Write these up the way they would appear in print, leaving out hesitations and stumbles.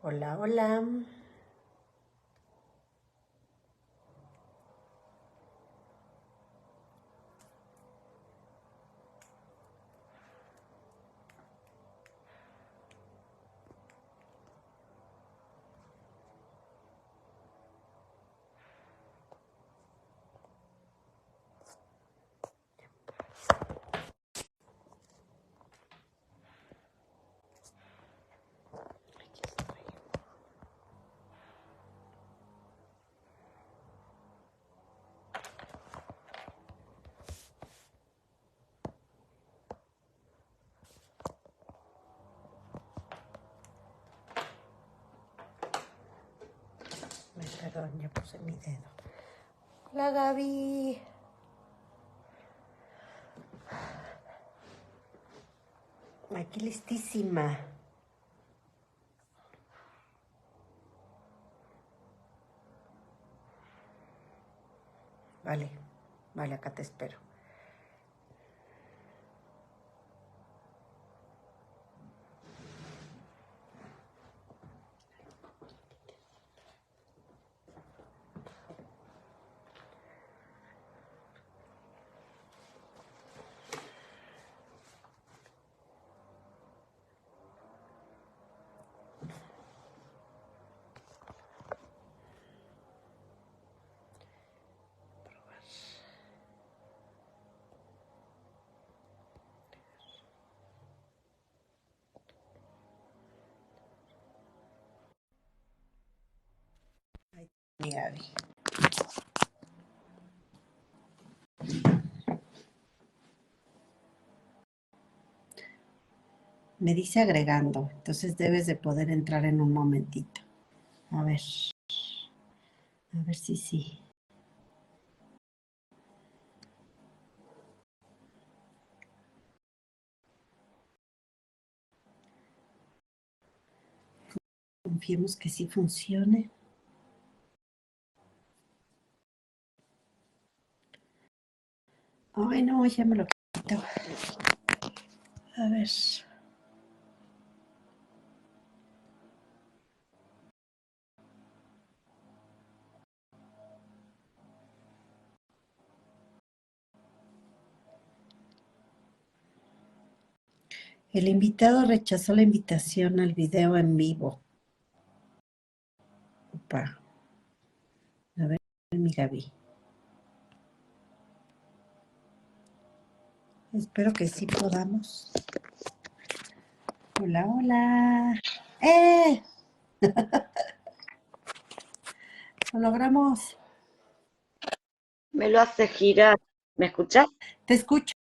Hola, hola. Ay, perdón, ya puse mi dedo. Hola, Gaby. Aquí listísima. Vale, vale, acá te espero. Ay, mi Gaby. Me dice agregando, entonces debes de poder entrar en un momentito. A ver si sí. Confiemos que sí funcione. Ay, no, ya me lo quito. A ver. El invitado rechazó la invitación al video en vivo. Opa. A ver, mi Gaby. Espero que sí podamos. Hola, hola. ¡Eh! Lo logramos. Me lo hace girar. ¿Me escuchás? Te escucho.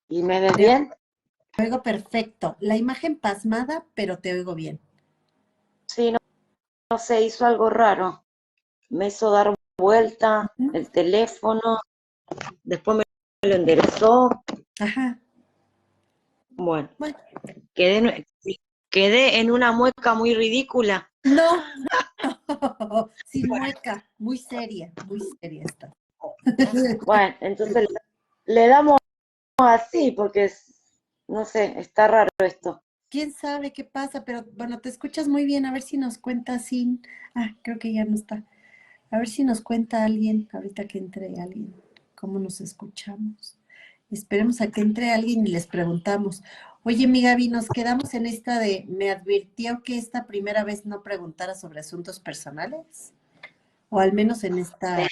¿Y me ves Te bien? oigo perfecto. La imagen pasmada, pero te oigo bien. Sí, no, no sé, hizo algo raro. Me hizo dar vuelta ¿Mm? el teléfono, después me lo enderezó. Ajá. Bueno, Bueno. quedé en una mueca muy ridícula. No. Sin mueca. Muy seria está. Bueno, entonces le damos así porque, no sé, está raro esto. ¿Quién sabe qué pasa? Pero bueno, te escuchas muy bien. A ver si nos cuenta sin. Ah, creo que ya no está. A ver si nos cuenta alguien, ahorita que entre alguien, cómo nos escuchamos. Esperemos a que entre alguien y les preguntamos. Oye, mi Gaby, nos quedamos en esta de, me advirtió que esta primera vez no preguntara sobre asuntos personales, o al menos en esta,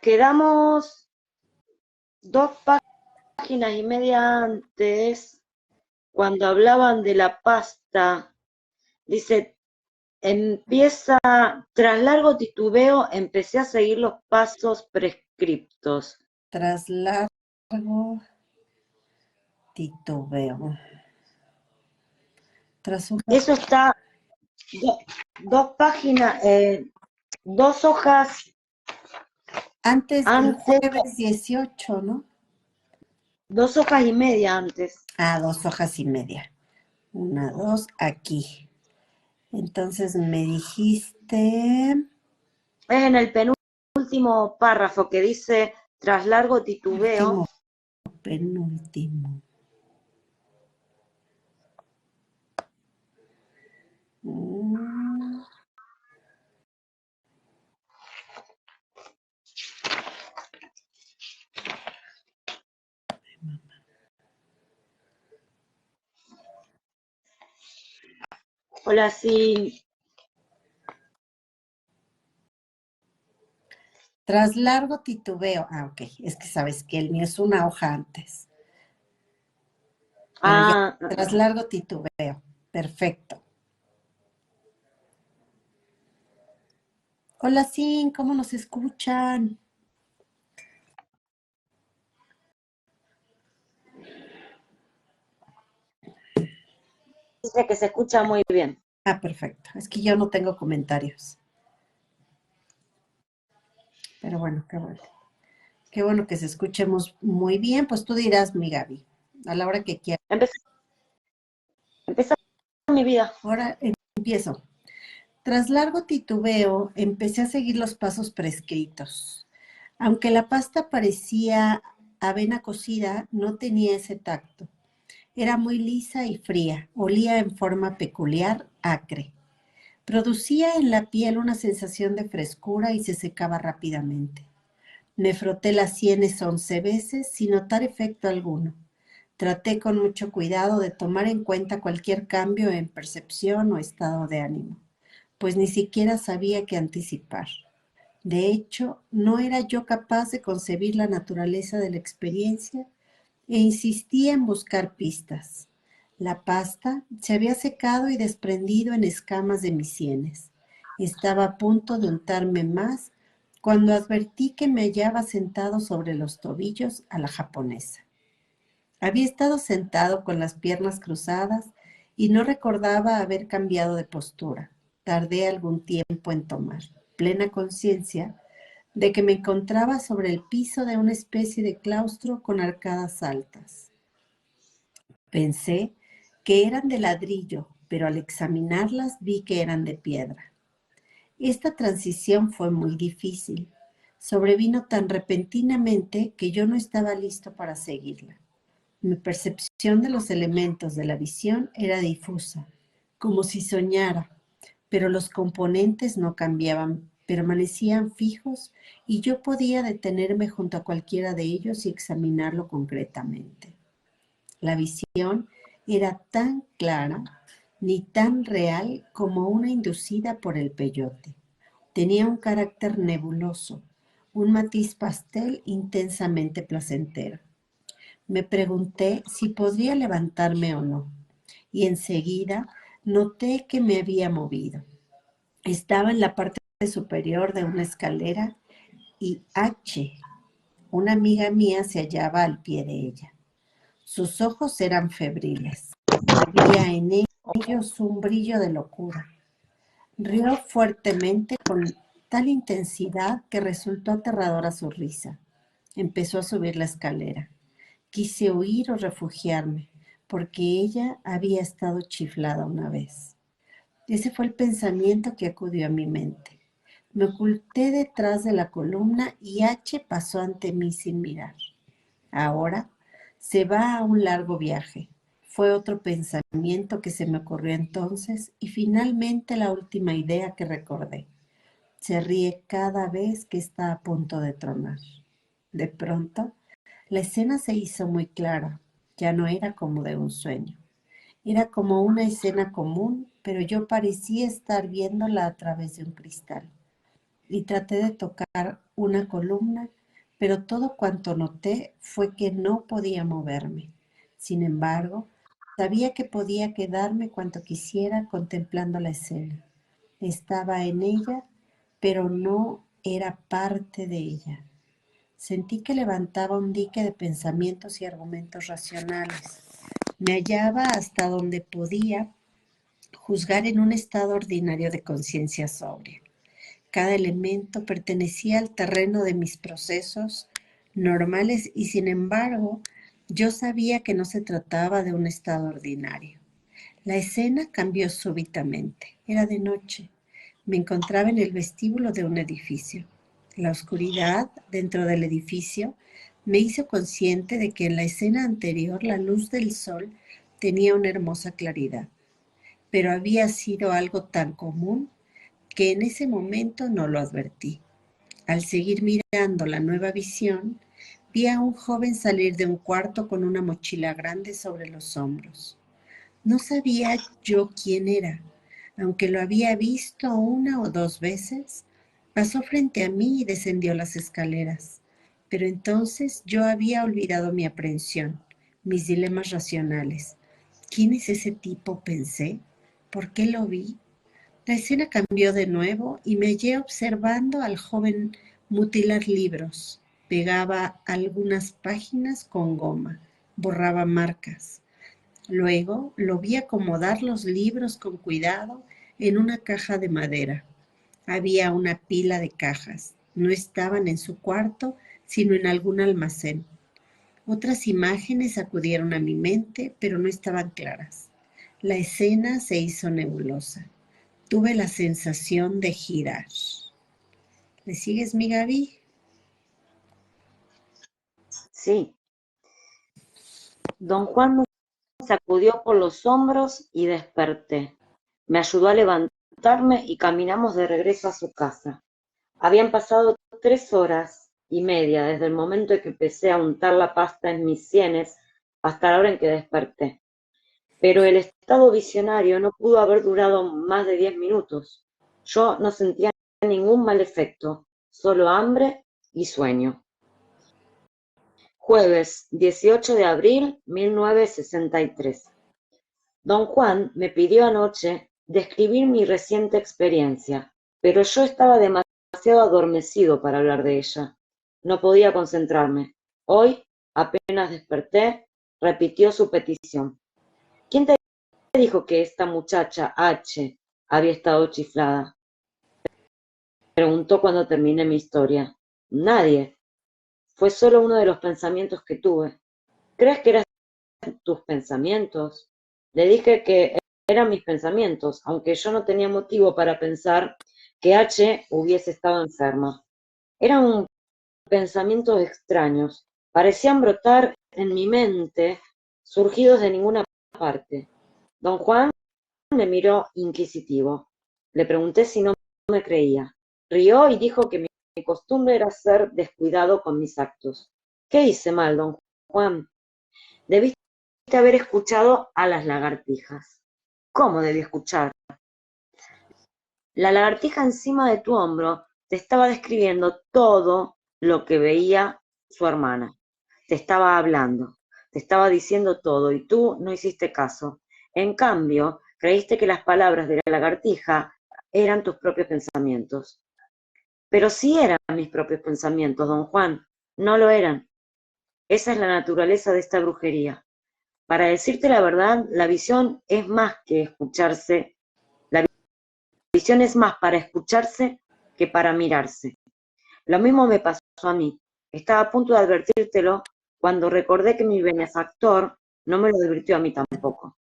Quedamos 2 páginas y media antes, cuando hablaban de la pasta. Dice, empieza, tras largo titubeo, empecé a seguir los pasos prescriptos. tras largo titubeo. Tras un, Eso está 2 páginas, 2 hojas antes del antes, jueves 18, ¿no? 2 hojas y media antes. Ah, 2 hojas y media. Una, dos, aquí. Entonces me dijiste, Es en el penúltimo párrafo que dice, tras largo titubeo, último, penúltimo. Mm, Hola, sí. Tras largo titubeo. Ok, es que sabes que el mío es una hoja antes. Pero ya, Ah, tras largo titubeo. Perfecto. Hola, Sin, ¿cómo nos escuchan? dice que se escucha muy bien. Ah, perfecto. Es que yo no tengo comentarios. Pero bueno, qué bueno. Qué bueno que se escuchemos muy bien. Pues tú dirás, mi Gaby, a la hora que quieras. Empezó, empezó mi vida. Ahora empiezo. Tras largo titubeo, empecé a seguir los pasos prescritos. Aunque la pasta parecía avena cocida, no tenía ese tacto. Era muy lisa y fría, olía en forma peculiar, acre. Producía en la piel una sensación de frescura y se secaba rápidamente. Me froté las sienes 11 veces sin notar efecto alguno. Traté con mucho cuidado de tomar en cuenta cualquier cambio en percepción o estado de ánimo, pues ni siquiera sabía qué anticipar. De hecho, no era yo capaz de concebir la naturaleza de la experiencia e insistía en buscar pistas. La pasta se había secado y desprendido en escamas de mis sienes. Estaba a punto de untarme más cuando advertí que me hallaba sentado sobre los tobillos a la japonesa. Había estado sentado con las piernas cruzadas y no recordaba haber cambiado de postura. Tardé algún tiempo en tomar plena conciencia de que me encontraba sobre el piso de una especie de claustro con arcadas altas. Pensé que eran de ladrillo, pero al examinarlas vi que eran de piedra. Esta transición fue muy difícil. Sobrevino tan repentinamente que yo no estaba listo para seguirla. Mi percepción de los elementos de la visión era difusa, como si soñara, pero los componentes no cambiaban, permanecían fijos y yo podía detenerme junto a cualquiera de ellos y examinarlo concretamente. La visión era tan clara ni tan real como una inducida por el peyote. Tenía un carácter nebuloso, un matiz pastel intensamente placentero. Me pregunté si podría levantarme o no, y enseguida noté que me había movido. Estaba en la parte superior de una escalera y H, una amiga mía, se hallaba al pie de ella. Sus ojos eran febriles. Había en ellos un brillo de locura. Rió fuertemente con tal intensidad que resultó aterradora su risa. Empezó a subir la escalera. Quise huir o refugiarme, porque ella había estado chiflada una vez. Ese fue el pensamiento que acudió a mi mente. Me oculté detrás de la columna y H pasó ante mí sin mirar. Ahora se va a un largo viaje. Fue otro pensamiento que se me ocurrió entonces y finalmente la última idea que recordé. Se ríe cada vez que está a punto de tronar. De pronto, la escena se hizo muy clara. Ya no era como de un sueño. Era como una escena común, pero yo parecía estar viéndola a través de un cristal. Y traté de tocar una columna, pero todo cuanto noté fue que no podía moverme. Sin embargo, sabía que podía quedarme cuanto quisiera contemplando la escena. Estaba en ella, pero no era parte de ella. Sentí que levantaba un dique de pensamientos y argumentos racionales. Me hallaba hasta donde podía juzgar en un estado ordinario de conciencia sobria. Cada elemento pertenecía al terreno de mis procesos normales y sin embargo yo sabía que no se trataba de un estado ordinario. La escena cambió súbitamente. Era de noche. Me encontraba en el vestíbulo de un edificio. La oscuridad dentro del edificio me hizo consciente de que en la escena anterior la luz del sol tenía una hermosa claridad. pero había sido algo tan común que en ese momento no lo advertí. Al seguir mirando la nueva visión, vi a un joven salir de un cuarto con una mochila grande sobre los hombros. No sabía yo quién era, aunque lo había visto una o dos veces. Pasó frente a mí y descendió las escaleras. Pero entonces yo había olvidado mi aprehensión, mis dilemas racionales. ¿Quién es ese tipo?, pensé. ¿Por qué lo vi? La escena cambió de nuevo y me hallé observando al joven mutilar libros. Pegaba algunas páginas con goma, borraba marcas. Luego lo vi acomodar los libros con cuidado en una caja de madera. Había una pila de cajas. No estaban en su cuarto, sino en algún almacén. Otras imágenes acudieron a mi mente, pero no estaban claras. La escena se hizo nebulosa. Tuve la sensación de girar. ¿Le sigues, mi Gaby? Sí. Don Juan me sacudió por los hombros y desperté. Me ayudó a levantarme y caminamos de regreso a su casa. Habían pasado 3 horas y media desde el momento en que empecé a untar la pasta en mis sienes hasta la hora en que desperté. Pero el estado visionario no pudo haber durado más de 10 minutos. Yo no sentía ningún mal efecto, solo hambre y sueño. Jueves 18 de abril 1963. Don Juan me pidió anoche describir mi reciente experiencia, pero yo estaba demasiado adormecido para hablar de ella. No podía concentrarme. Hoy, apenas desperté, repitió su petición. ¿Quién te dijo que esta muchacha H había estado chiflada? Preguntó cuando terminé mi historia. Nadie. Fue solo uno de los pensamientos que tuve. ¿Crees que eran tus pensamientos? Le dije que eran mis pensamientos, aunque yo no tenía motivo para pensar que H hubiese estado enferma. Eran pensamientos extraños, parecían brotar en mi mente, surgidos de ninguna parte. Don Juan me miró inquisitivo. Le pregunté si no me creía. Rió y dijo que mi costumbre era ser descuidado con mis actos. ¿Qué hice mal, don Juan? Debiste haber escuchado a las lagartijas. ¿Cómo debí escuchar? La lagartija encima de tu hombro te estaba describiendo todo lo que veía su hermana. Te estaba hablando, te estaba diciendo todo y tú no hiciste caso. En cambio, creíste que las palabras de la lagartija eran tus propios pensamientos. Pero sí eran mis propios pensamientos, don Juan, no lo eran. Esa es la naturaleza de esta brujería. Para decirte la verdad, la visión es más que escucharse. La visión es más para escucharse que para mirarse. Lo mismo me pasó a mí. Estaba a punto de advertírtelo cuando recordé que mi benefactor no me lo advirtió a mí tampoco.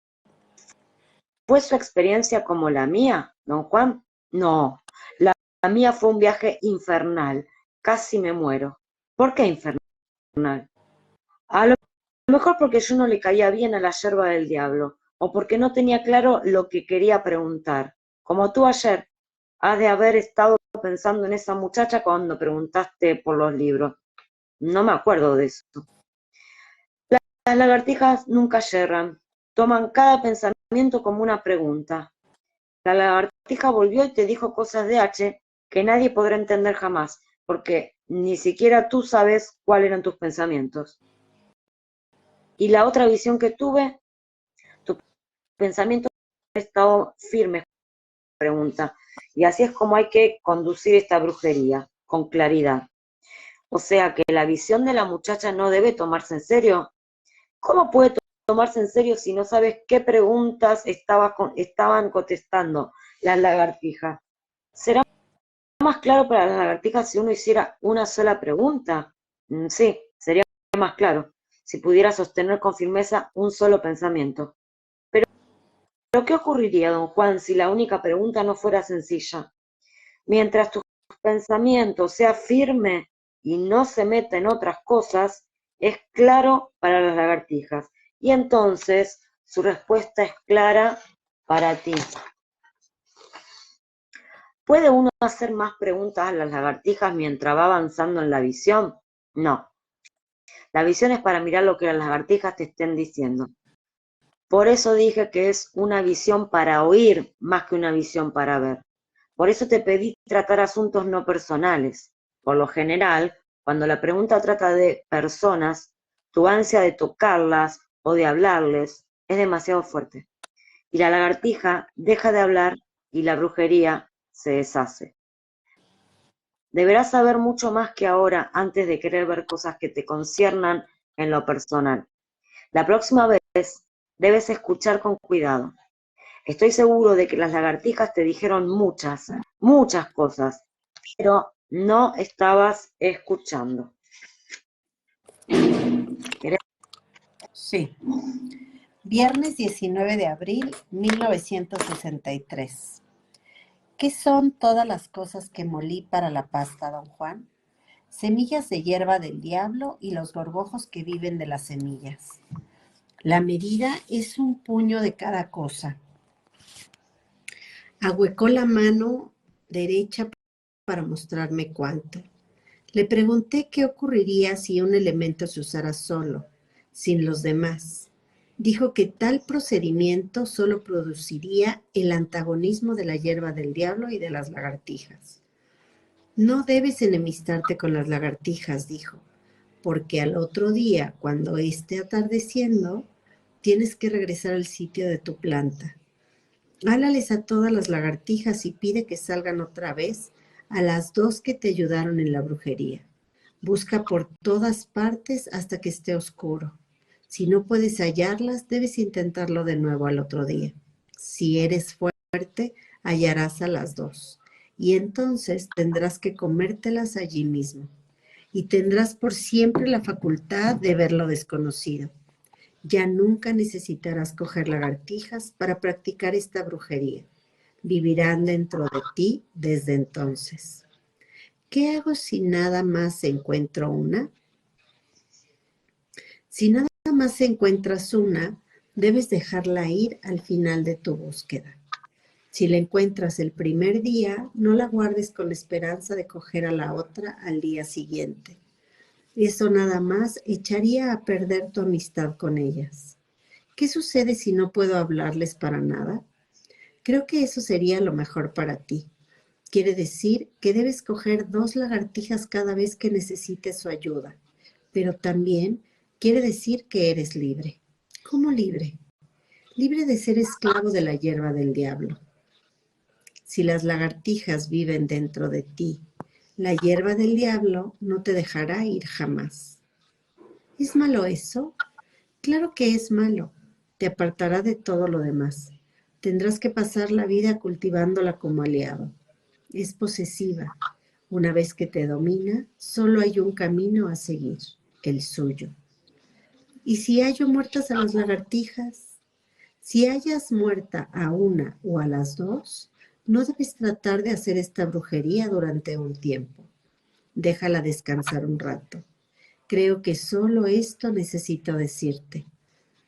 ¿Fue su experiencia como la mía, don Juan? No, la mía fue un viaje infernal. Casi me muero. ¿Por qué infernal? A lo mejor porque yo no le caía bien a la yerba del diablo, o porque no tenía claro lo que quería preguntar. Como tú ayer, has de haber estado pensando en esa muchacha cuando preguntaste por los libros. No me acuerdo de eso. Las lagartijas nunca yerran, toman cada pensamiento como una pregunta. La lagartija volvió y te dijo cosas de H que nadie podrá entender jamás, porque ni siquiera tú sabes cuáles eran tus pensamientos. Y la otra visión que tuve, tu pensamiento ha estado firme, pregunta. Y así es como hay que conducir esta brujería, con claridad. O sea que la visión de la muchacha no debe tomarse en serio. ¿Cómo puede tomarse en serio si no sabes qué preguntas estaban contestando las lagartijas? ¿Será más claro para las lagartijas si uno hiciera una sola pregunta? Sí, sería más claro si pudiera sostener con firmeza un solo pensamiento. Pero ¿qué ocurriría, don Juan, si la única pregunta no fuera sencilla? Mientras tu pensamiento sea firme y no se meta en otras cosas, es claro para las lagartijas. Y entonces su respuesta es clara para ti. ¿Puede uno hacer más preguntas a las lagartijas mientras va avanzando en la visión? No. La visión es para mirar lo que las lagartijas te estén diciendo. Por eso dije que es una visión para oír más que una visión para ver. Por eso te pedí tratar asuntos no personales. Por lo general, cuando la pregunta trata de personas, tu ansia de tocarlas o de hablarles es demasiado fuerte. Y la lagartija deja de hablar y la brujería se deshace. Deberás saber mucho más que ahora antes de querer ver cosas que te conciernan en lo personal. La próxima vez debes escuchar con cuidado. Estoy seguro de que las lagartijas te dijeron muchas cosas, pero no estabas escuchando. Sí. Viernes 19 de abril, 1963. ¿Qué son todas las cosas que molí para la pasta, don Juan? Semillas de hierba del diablo y los gorgojos que viven de las semillas. La medida es un puño de cada cosa. Ahuecó la mano derecha para mostrarme cuánto. Le pregunté qué ocurriría si un elemento se usara solo, sin los demás. Dijo que tal procedimiento solo produciría el antagonismo de la hierba del diablo y de las lagartijas. No debes enemistarte con las lagartijas, dijo, porque al otro día, cuando esté atardeciendo, tienes que regresar al sitio de tu planta. Hálales a todas las lagartijas y pide que salgan otra vez a las 2 que te ayudaron en la brujería. Busca por todas partes hasta que esté oscuro. Si no puedes hallarlas, debes intentarlo de nuevo al otro día. Si eres fuerte, hallarás a las 2. Y entonces tendrás que comértelas allí mismo. Y tendrás por siempre la facultad de ver lo desconocido. Ya nunca necesitarás coger lagartijas para practicar esta brujería. Vivirán dentro de ti desde entonces. ¿Qué hago si nada más encuentro una? Si nada más encuentras una, debes dejarla ir al final de tu búsqueda. Si la encuentras el primer día, no la guardes con la esperanza de coger a la otra al día siguiente. Eso nada más echaría a perder tu amistad con ellas. ¿Qué sucede si no puedo hablarles para nada? Creo que eso sería lo mejor para ti. Quiere decir que debes coger 2 lagartijas cada vez que necesites su ayuda, pero también quiere decir que eres libre. ¿Cómo libre? Libre de ser esclavo de la hierba del diablo. Si las lagartijas viven dentro de ti, la hierba del diablo no te dejará ir jamás. ¿Es malo eso? Claro que es malo. Te apartará de todo lo demás. Tendrás que pasar la vida cultivándola como aliado. Es posesiva. Una vez que te domina, solo hay un camino a seguir, el suyo. ¿Y si hallo muertas a las lagartijas? Si hayas muerta a una o a las 2, no debes tratar de hacer esta brujería durante un tiempo. Déjala descansar un rato. Creo que solo esto necesito decirte.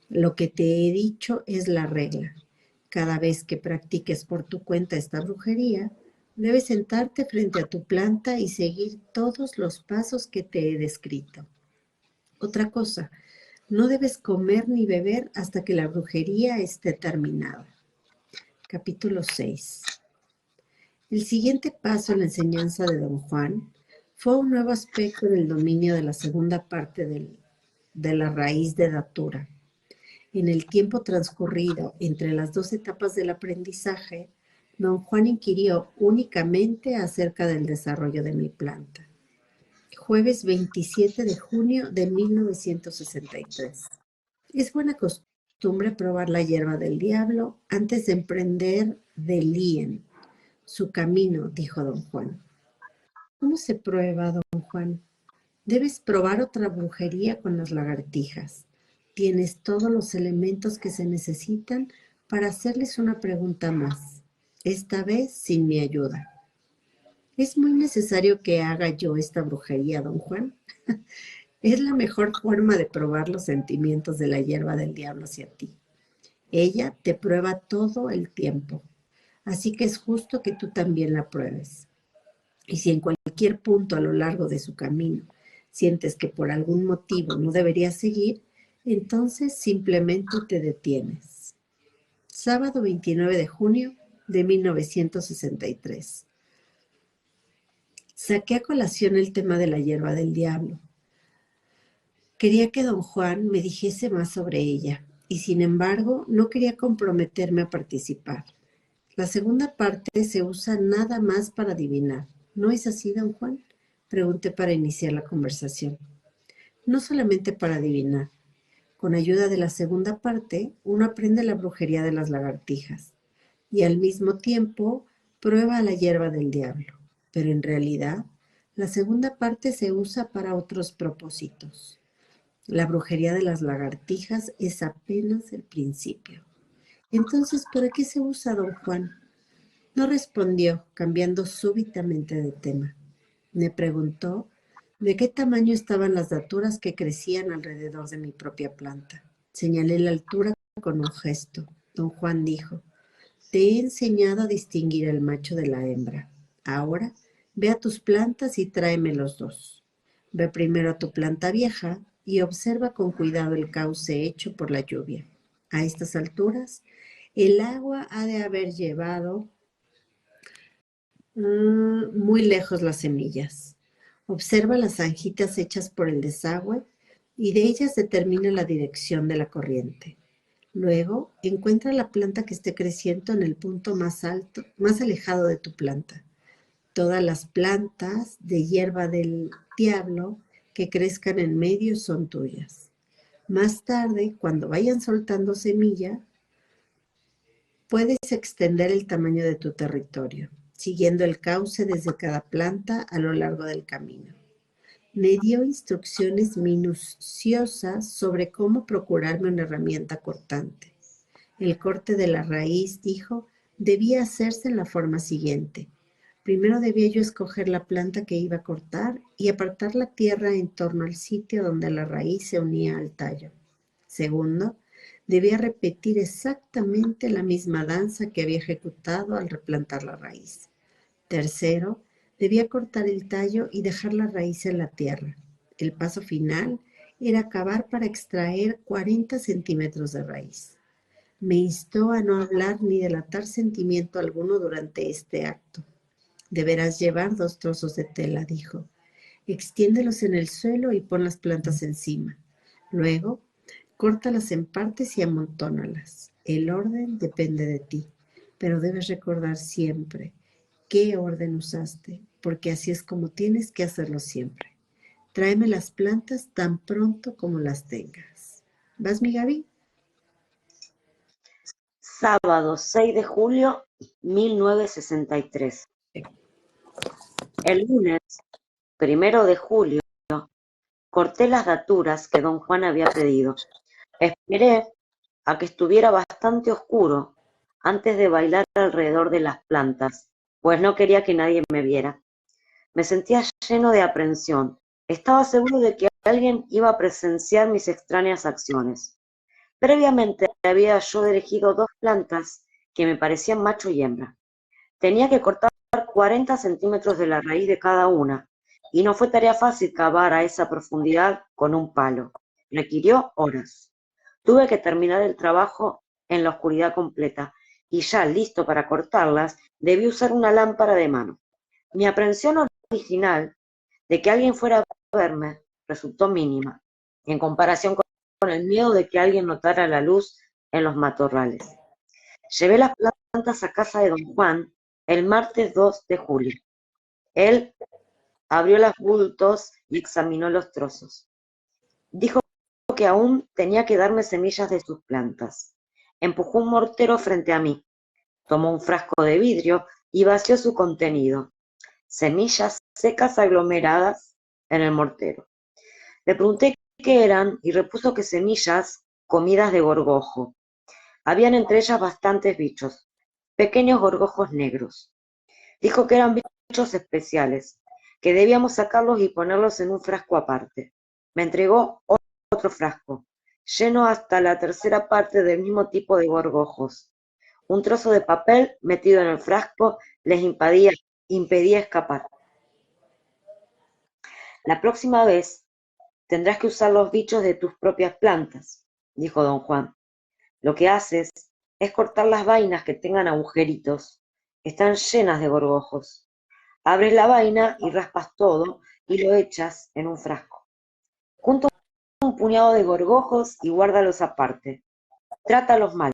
Lo que te he dicho es la regla. Cada vez que practiques por tu cuenta esta brujería, debes sentarte frente a tu planta y seguir todos los pasos que te he descrito. Otra cosa, no debes comer ni beber hasta que la brujería esté terminada. Capítulo 6. El siguiente paso en la enseñanza de don Juan fue un nuevo aspecto en el dominio de la segunda parte de la raíz de datura. En el tiempo transcurrido entre las 2 etapas del aprendizaje, don Juan inquirió únicamente acerca del desarrollo de mi planta. Jueves 27 de junio de 1963. Es buena costumbre probar la hierba del diablo antes de emprender de lien su camino, dijo don Juan. ¿Cómo se prueba, don Juan? Debes probar otra brujería con las lagartijas. Tienes todos los elementos que se necesitan para hacerles una pregunta más, esta vez sin mi ayuda. ¿Es muy necesario que haga yo esta brujería, don Juan? Es la mejor forma de probar los sentimientos de la hierba del diablo hacia ti. Ella te prueba todo el tiempo, así que es justo que tú también la pruebes. Y si en cualquier punto a lo largo de su camino sientes que por algún motivo no deberías seguir, entonces simplemente te detienes. Sábado 29 de junio de 1963. Saqué a colación el tema de la hierba del diablo. Quería que don Juan me dijese más sobre ella, y sin embargo no quería comprometerme a participar. La segunda parte se usa nada más para adivinar. ¿No es así, don Juan? Pregunté para iniciar la conversación. No solamente para adivinar. Con ayuda de la segunda parte, uno aprende la brujería de las lagartijas y al mismo tiempo prueba la hierba del diablo. Pero en realidad, la segunda parte se usa para otros propósitos. La brujería de las lagartijas es apenas el principio. Entonces, ¿para qué se usa, don Juan? No respondió, cambiando súbitamente de tema. Me preguntó de qué tamaño estaban las daturas que crecían alrededor de mi propia planta. Señalé la altura con un gesto. Don Juan dijo, te he enseñado a distinguir el macho de la hembra. Ahora, ve a tus plantas y tráeme los dos. Ve primero a tu planta vieja y observa con cuidado el cauce hecho por la lluvia. A estas alturas, el agua ha de haber llevado muy lejos las semillas. Observa las zanjitas hechas por el desagüe y de ellas determina la dirección de la corriente. Luego, encuentra la planta que esté creciendo en el punto más alto, más alejado de tu planta. Todas las plantas de hierba del diablo que crezcan en medio son tuyas. Más tarde, cuando vayan soltando semilla, puedes extender el tamaño de tu territorio, siguiendo el cauce desde cada planta a lo largo del camino. Me dio instrucciones minuciosas sobre cómo procurarme una herramienta cortante. El corte de la raíz, dijo, debía hacerse en la forma siguiente. Primero debía yo escoger la planta que iba a cortar y apartar la tierra en torno al sitio donde la raíz se unía al tallo. Segundo, debía repetir exactamente la misma danza que había ejecutado al replantar la raíz. Tercero, debía cortar el tallo y dejar la raíz en la tierra. El paso final era cavar para extraer 40 centímetros de raíz. Me instó a no hablar ni delatar sentimiento alguno durante este acto. Deberás llevar 2 trozos de tela, dijo. Extiéndelos en el suelo y pon las plantas encima. Luego, córtalas en partes y amontónalas. El orden depende de ti, pero debes recordar siempre qué orden usaste, porque así es como tienes que hacerlo siempre. Tráeme las plantas tan pronto como las tengas. ¿Vas, mi Gaby? Sábado 6 de julio 1963. El lunes 1 de julio corté las daturas que don Juan había pedido. Esperé a que estuviera bastante oscuro antes de bailar alrededor de las plantas, pues no quería que nadie me viera. Me sentía lleno de aprensión. Estaba seguro de que alguien iba a presenciar mis extrañas acciones. Previamente había yo elegido 2 plantas que me parecían macho y hembra. Tenía que cortar 40 centímetros de la raíz de cada una, y no fue tarea fácil cavar a esa profundidad con un palo. Requirió horas. Tuve que terminar el trabajo en la oscuridad completa, y ya listo para cortarlas, debí usar una lámpara de mano. Mi aprensión original de que alguien fuera a verme resultó mínima, en comparación con el miedo de que alguien notara la luz en los matorrales. Llevé las plantas a casa de don Juan el martes 2 de julio. Él abrió los bultos y examinó los trozos. Dijo que aún tenía que darme semillas de sus plantas. Empujó un mortero frente a mí, tomó un frasco de vidrio y vació su contenido. Semillas secas aglomeradas en el mortero. Le pregunté qué eran y repuso que semillas comidas de gorgojo. Habían entre ellas bastantes bichos, pequeños gorgojos negros. Dijo que eran bichos especiales, que debíamos sacarlos y ponerlos en un frasco aparte. Me entregó otro frasco, lleno hasta la tercera parte del mismo tipo de gorgojos. Un trozo de papel metido en el frasco les impedía escapar. La próxima vez tendrás que usar los bichos de tus propias plantas, dijo don Juan. Lo que haces es cortar las vainas que tengan agujeritos. Están llenas de gorgojos. Abres la vaina y raspas todo y lo echas en un frasco. Junta un puñado de gorgojos y guárdalos aparte. Trátalos mal.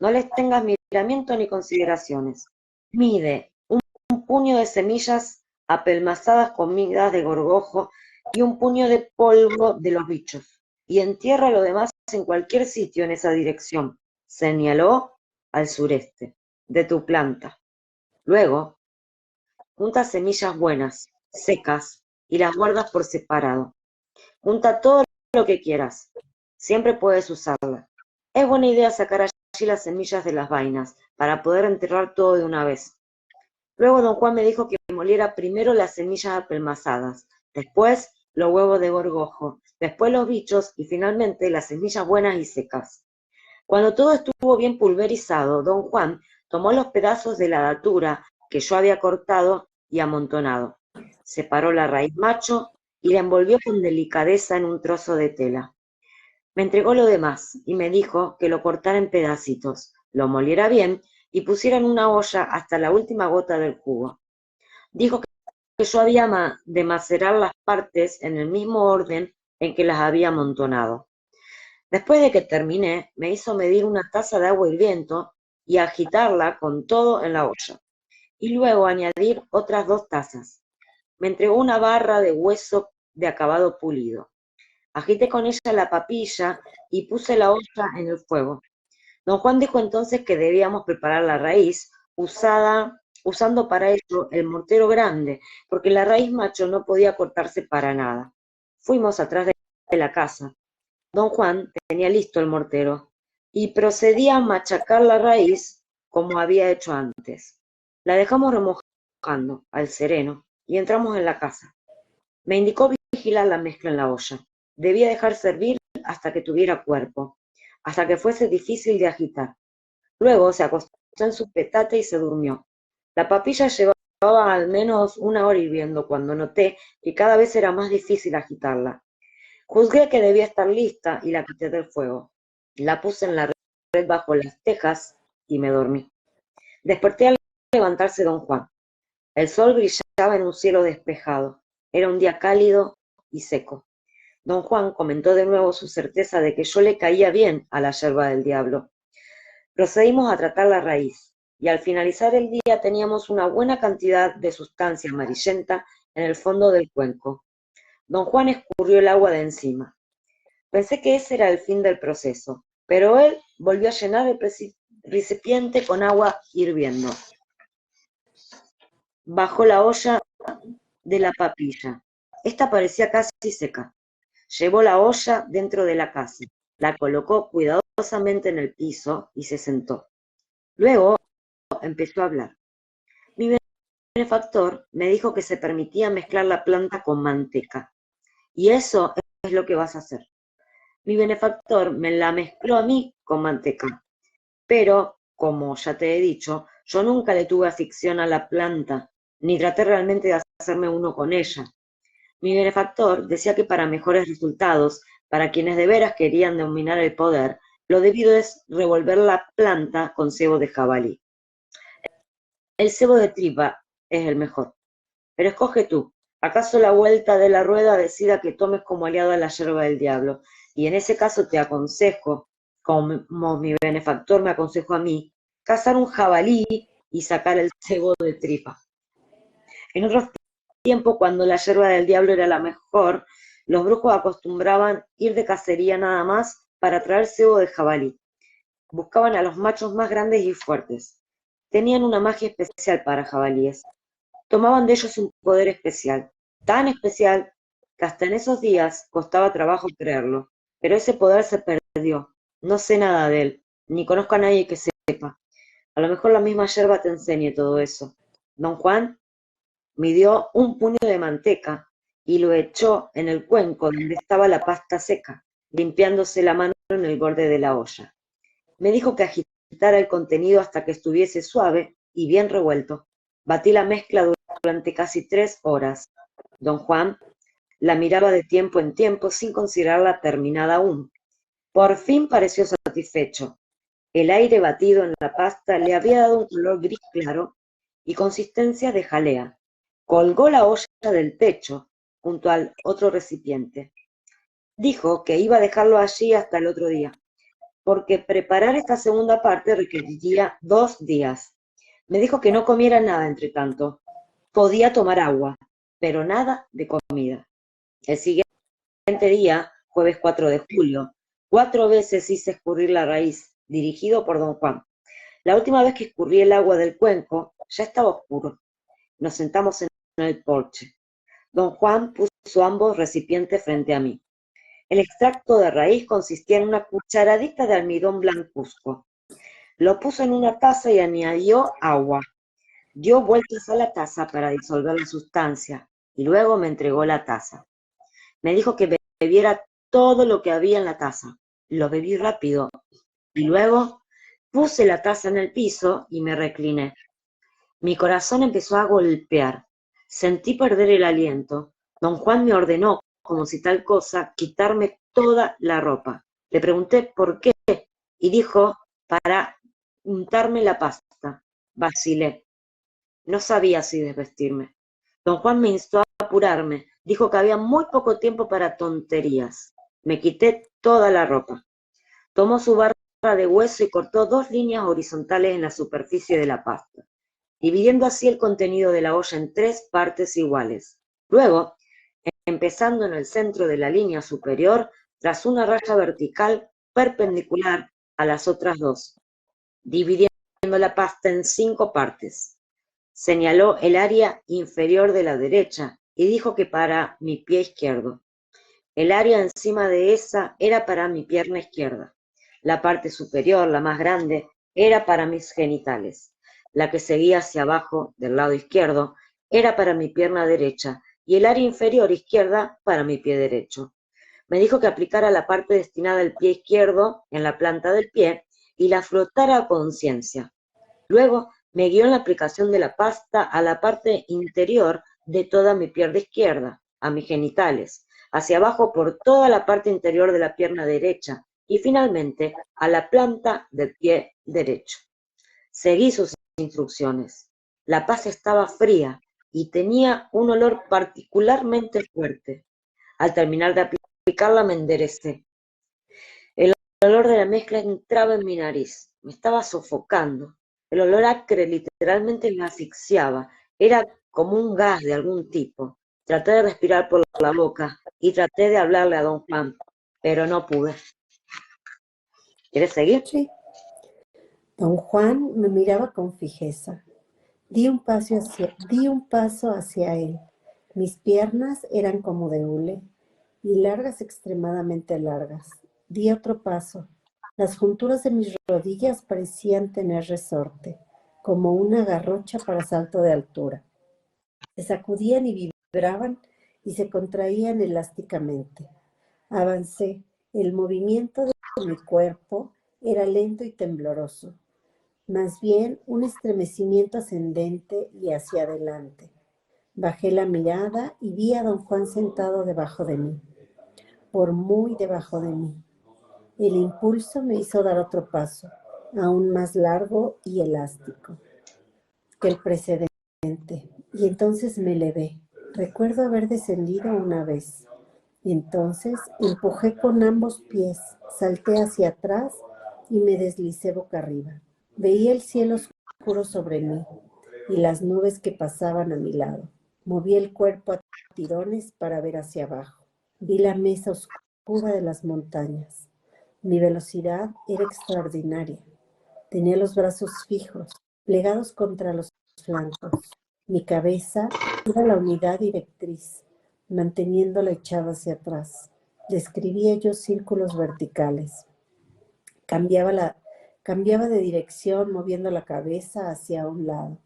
No les tengas miramiento ni consideraciones. Mide un puño de semillas apelmazadas con migas de gorgojo y un puño de polvo de los bichos, y entierra lo demás en cualquier sitio en esa dirección, señaló al sureste, de tu planta. Luego, junta semillas buenas, secas, y las guardas por separado. Junta todo lo que quieras, siempre puedes usarla. Es buena idea sacar allí las semillas de las vainas, para poder enterrar todo de una vez. Luego don Juan me dijo que moliera primero las semillas apelmazadas, después los huevos de gorgojo, después los bichos y finalmente las semillas buenas y secas. Cuando todo estuvo bien pulverizado, don Juan tomó los pedazos de la datura que yo había cortado y amontonado. Separó la raíz macho y la envolvió con delicadeza en un trozo de tela. Me entregó lo demás y me dijo que lo cortara en pedacitos, lo moliera bien y pusiera en una olla hasta la última gota del jugo. Dijo que yo había de macerar las partes en el mismo orden en que las había amontonado. Después de que terminé, me hizo medir una taza de agua hirviendo y agitarla con todo en la olla, y luego añadir otras 2 tazas. Me entregó una barra de hueso de acabado pulido. Agité con ella la papilla y puse la olla en el fuego. Don Juan dijo entonces que debíamos preparar la raíz, usando para ello el mortero grande, porque la raíz macho no podía cortarse para nada. Fuimos atrás de la casa. Don Juan tenía listo el mortero y procedía a machacar la raíz como había hecho antes. La dejamos remojando al sereno y entramos en la casa. Me indicó vigilar la mezcla en la olla. Debía dejar servir hasta que tuviera cuerpo, hasta que fuese difícil de agitar. Luego se acostó en su petate y se durmió. La papilla llevaba al menos 1 hora hirviendo cuando noté que cada vez era más difícil agitarla. Juzgué que debía estar lista y la quité del fuego. La puse en la red bajo las tejas y me dormí. Desperté al levantarse don Juan. El sol brillaba en un cielo despejado. Era un día cálido y seco. Don Juan comentó de nuevo su certeza de que yo le caía bien a la yerba del diablo. Procedimos a tratar la raíz, y al finalizar el día teníamos una buena cantidad de sustancia amarillenta en el fondo del cuenco. Don Juan escurrió el agua de encima. Pensé que ese era el fin del proceso, pero él volvió a llenar el recipiente con agua hirviendo. Bajó la olla de la papilla. Esta parecía casi seca. Llevó la olla dentro de la casa, la colocó cuidadosamente en el piso y se sentó. Luego empezó a hablar. Mi benefactor me dijo que se permitía mezclar la planta con manteca, y eso es lo que vas a hacer. Mi benefactor me la mezcló a mí con manteca, pero, como ya te he dicho, yo nunca le tuve afición a la planta, ni traté realmente de hacerme uno con ella. Mi benefactor decía que para mejores resultados, para quienes de veras querían dominar el poder, lo debido es revolver la planta con cebo de jabalí. El cebo de tripa es el mejor. Pero escoge tú. ¿Acaso la vuelta de la rueda decida que tomes como aliado a la yerba del diablo? Y en ese caso te aconsejo, como mi benefactor me aconsejó a mí, cazar un jabalí y sacar el cebo de tripa. En otros tiempos, cuando la yerba del diablo era la mejor, los brujos acostumbraban ir de cacería nada más para traer cebo de jabalí. Buscaban a los machos más grandes y fuertes. Tenían una magia especial para jabalíes. Tomaban de ellos un poder especial, tan especial que hasta en esos días costaba trabajo creerlo, pero ese poder se perdió. No sé nada de él, ni conozco a nadie que sepa. A lo mejor la misma yerba te enseñe todo eso. Don Juan midió un puño de manteca y lo echó en el cuenco donde estaba la pasta seca. limpiándose la mano en el borde de la olla. Me dijo que agitara el contenido hasta que estuviese suave y bien revuelto. Batí la mezcla durante casi 3 horas. Don Juan la miraba de tiempo en tiempo sin considerarla terminada aún. Por fin pareció satisfecho. El aire batido en la pasta le había dado un color gris claro y consistencia de jalea. Colgó la olla del techo junto al otro recipiente. Dijo que iba a dejarlo allí hasta el otro día, porque preparar esta segunda parte requeriría 2 días. Me dijo que no comiera nada entre tanto. Podía tomar agua, pero nada de comida. El siguiente día, jueves 4 de julio, 4 veces hice escurrir la raíz, dirigido por don Juan. La última vez que escurrí el agua del cuenco, ya estaba oscuro. Nos sentamos en el porche. Don Juan puso ambos recipientes frente a mí. El extracto de raíz consistía en una cucharadita de almidón blancuzco. Lo puso en una taza y añadió agua. Dio vueltas a la taza para disolver la sustancia y luego me entregó la taza. Me dijo que bebiera todo lo que había en la taza. Lo bebí rápido y luego puse la taza en el piso y me recliné. Mi corazón empezó a golpear. Sentí perder el aliento. Don Juan me ordenó, como si tal cosa, quitarme toda la ropa. Le pregunté por qué y dijo para untarme la pasta. Vacilé. No sabía si desvestirme. Don Juan me instó a apurarme. Dijo que había muy poco tiempo para tonterías. Me quité toda la ropa. Tomó su barra de hueso y cortó 2 líneas horizontales en la superficie de la pasta, dividiendo así el contenido de la olla en 3 partes iguales. Luego, empezando en el centro de la línea superior, tras una raya vertical perpendicular a las otras 2, dividiendo la pasta en 5 partes. Señaló el área inferior de la derecha y dijo que para mi pie izquierdo. El área encima de esa era para mi pierna izquierda. La parte superior, la más grande, era para mis genitales. La que seguía hacia abajo, del lado izquierdo, era para mi pierna derecha y el área inferior izquierda para mi pie derecho. Me dijo que aplicara la parte destinada al pie izquierdo en la planta del pie y la frotara a conciencia. Luego me guió en la aplicación de la pasta a la parte interior de toda mi pierna izquierda, a mis genitales, hacia abajo por toda la parte interior de la pierna derecha y finalmente a la planta del pie derecho. Seguí sus instrucciones. La pasta estaba fría y tenía un olor particularmente fuerte. Al terminar de aplicarla me enderecé. El olor de la mezcla entraba en mi nariz, me estaba sofocando. El olor acre literalmente me asfixiaba, era como un gas de algún tipo. Traté de respirar por la boca y traté de hablarle a don Juan, pero no pude. ¿Quieres seguir? Sí. Don Juan me miraba con fijeza. Di un paso hacia él. Mis piernas eran como de hule y largas, extremadamente largas. Di otro paso. Las junturas de mis rodillas parecían tener resorte, como una garrocha para salto de altura. Se sacudían y vibraban y se contraían elásticamente. Avancé. El movimiento de mi cuerpo era lento y tembloroso, más bien un estremecimiento ascendente y hacia adelante. Bajé la mirada y vi a don Juan sentado debajo de mí, por muy debajo de mí. El impulso me hizo dar otro paso, aún más largo y elástico que el precedente, y entonces me elevé. Recuerdo haber descendido una vez. Entonces empujé con ambos pies, salté hacia atrás y me deslicé boca arriba. Veía el cielo oscuro sobre mí y las nubes que pasaban a mi lado. Moví el cuerpo a tirones para ver hacia abajo. Vi la mesa oscura de las montañas. Mi velocidad era extraordinaria. Tenía los brazos fijos, plegados contra los flancos. Mi cabeza era la unidad directriz, manteniéndola echada hacia atrás. Describía yo círculos verticales. Cambiaba, la, cambiaba de dirección moviendo la cabeza hacia un lado.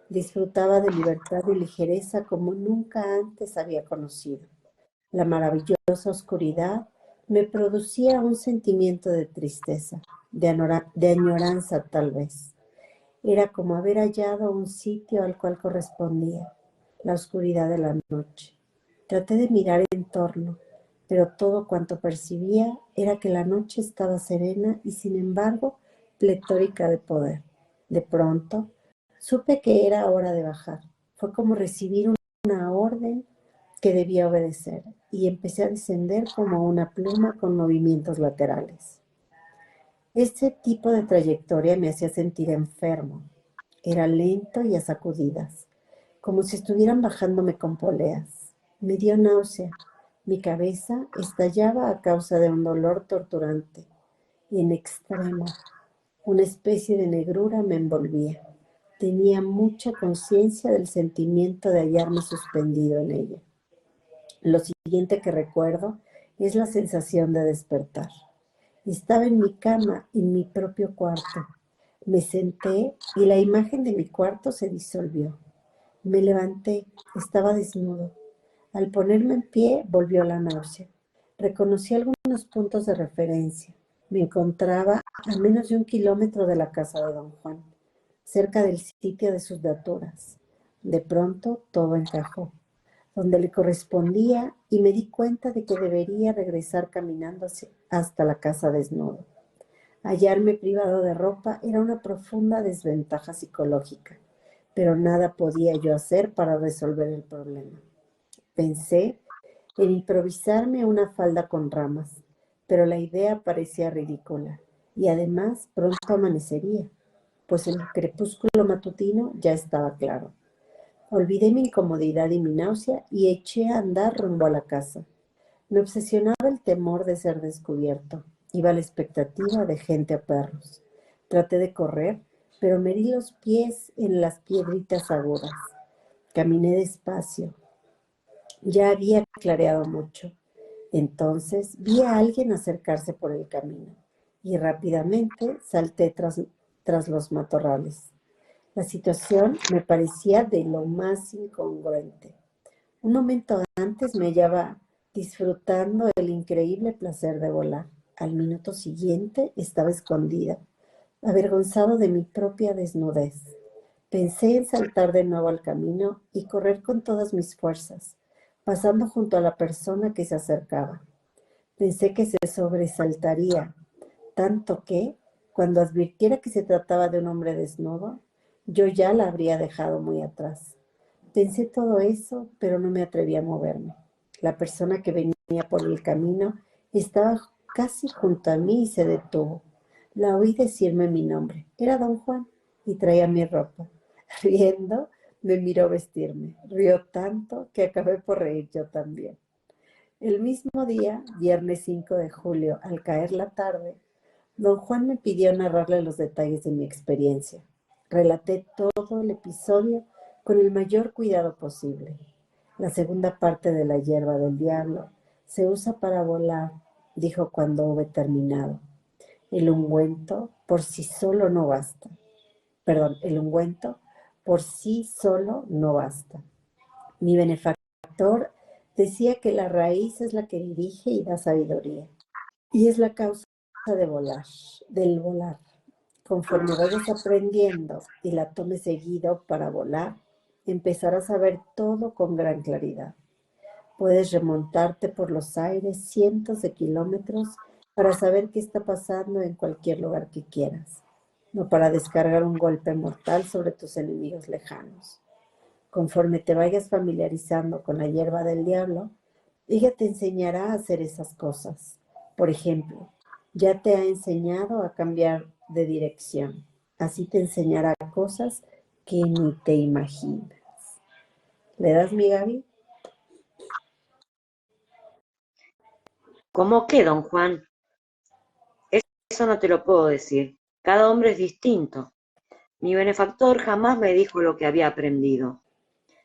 Disfrutaba de libertad y ligereza como nunca antes había conocido. La maravillosa oscuridad Me producía un sentimiento de tristeza, de añoranza tal vez. Era como haber hallado un sitio al cual correspondía, la oscuridad de la noche. Traté de mirar en torno, pero todo cuanto percibía era que la noche estaba serena y sin embargo pletórica de poder. De pronto, supe que era hora de bajar. Fue como recibir una orden que debía obedecer y empecé a descender como una pluma con movimientos laterales. Este tipo de trayectoria me hacía sentir enfermo. Era lento y a sacudidas, como si estuvieran bajándome con poleas. Me dio náusea. Mi cabeza estallaba a causa de un dolor torturante y en extremo. Una especie de negrura me envolvía. Tenía mucha conciencia del sentimiento de hallarme suspendido en ella. Lo siguiente que recuerdo es la sensación de despertar. Estaba en mi cama, en mi propio cuarto. Me senté y la imagen de mi cuarto se disolvió. Me levanté, estaba desnudo. Al ponerme en pie, volvió la náusea. Reconocí algunos puntos de referencia. Me encontraba a menos de 1 kilómetro de la casa de don Juan, cerca del sitio de sus daturas. De pronto todo encajó donde le correspondía y me di cuenta de que debería regresar caminando hasta la casa desnudo. Hallarme privado de ropa era una profunda desventaja psicológica, pero nada podía yo hacer para resolver el problema. Pensé en improvisarme una falda con ramas, pero la idea parecía ridícula y además pronto amanecería, pues el crepúsculo matutino ya estaba claro. Olvidé mi incomodidad y mi náusea y eché a andar rumbo a la casa. Me obsesionaba el temor de ser descubierto. Iba a la expectativa de gente o perros. Traté de correr, pero me di los pies en las piedritas agudas. Caminé despacio. Ya había clareado mucho. Entonces vi a alguien acercarse por el camino y rápidamente salté tras los matorrales. La situación me parecía de lo más incongruente. Un momento antes me hallaba disfrutando el increíble placer de volar. Al minuto siguiente estaba escondida, avergonzado de mi propia desnudez. Pensé en saltar de nuevo al camino y correr con todas mis fuerzas, pasando junto a la persona que se acercaba. Pensé que se sobresaltaría, tanto que, cuando advirtiera que se trataba de un hombre desnudo, yo ya la habría dejado muy atrás. Pensé todo eso, pero no me atreví a moverme. La persona que venía por el camino estaba casi junto a mí y se detuvo. La oí decirme mi nombre. Era don Juan y traía mi ropa. Riendo, me miró vestirme. Rió tanto que acabé por reír yo también. El mismo día, viernes 5 de julio, al caer la tarde, don Juan me pidió narrarle los detalles de mi experiencia. Relaté todo el episodio con el mayor cuidado posible. La segunda parte de la hierba del diablo se usa para volar, dijo cuando hube terminado. El ungüento por sí solo no basta. Perdón, el ungüento por sí solo no basta. Mi benefactor decía que la raíz es la que dirige y da sabiduría. Y es la causa de volar, del volar. Conforme vayas aprendiendo y la tomes seguido para volar, empezarás a ver todo con gran claridad. Puedes remontarte por los aires cientos de kilómetros para saber qué está pasando en cualquier lugar que quieras, no para descargar un golpe mortal sobre tus enemigos lejanos. Conforme te vayas familiarizando con la hierba del diablo, ella te enseñará a hacer esas cosas. Por ejemplo, ya te ha enseñado a cambiar de dirección. Así te enseñará cosas que ni te imaginas. ¿Le das mi Gaby? ¿Cómo que, don Juan? Eso no te lo puedo decir. Cada hombre es distinto. Mi benefactor jamás me dijo lo que había aprendido.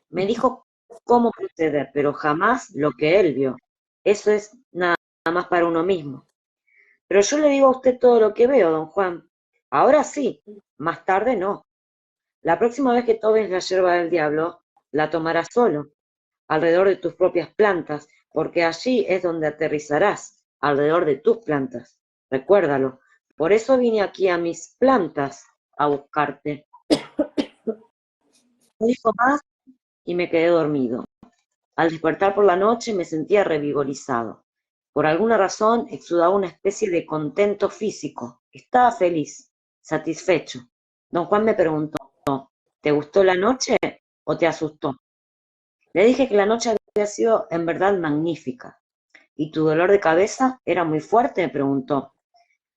Me dijo cómo proceder, pero jamás lo que él vio. Eso es nada más para uno mismo. Pero yo le digo a usted todo lo que veo, don Juan. Ahora sí, más tarde no. La próxima vez que tomes la yerba del diablo, la tomarás solo, alrededor de tus propias plantas, porque allí es donde aterrizarás, alrededor de tus plantas. Recuérdalo. Por eso vine aquí a mis plantas a buscarte. No dijo más y me quedé dormido. Al despertar por la noche me sentía revigorizado. Por alguna razón exudaba una especie de contento físico. Estaba feliz, satisfecho. Don Juan me preguntó, ¿te gustó la noche o te asustó? Le dije que la noche había sido en verdad magnífica. ¿Y tu dolor de cabeza era muy fuerte?, me preguntó.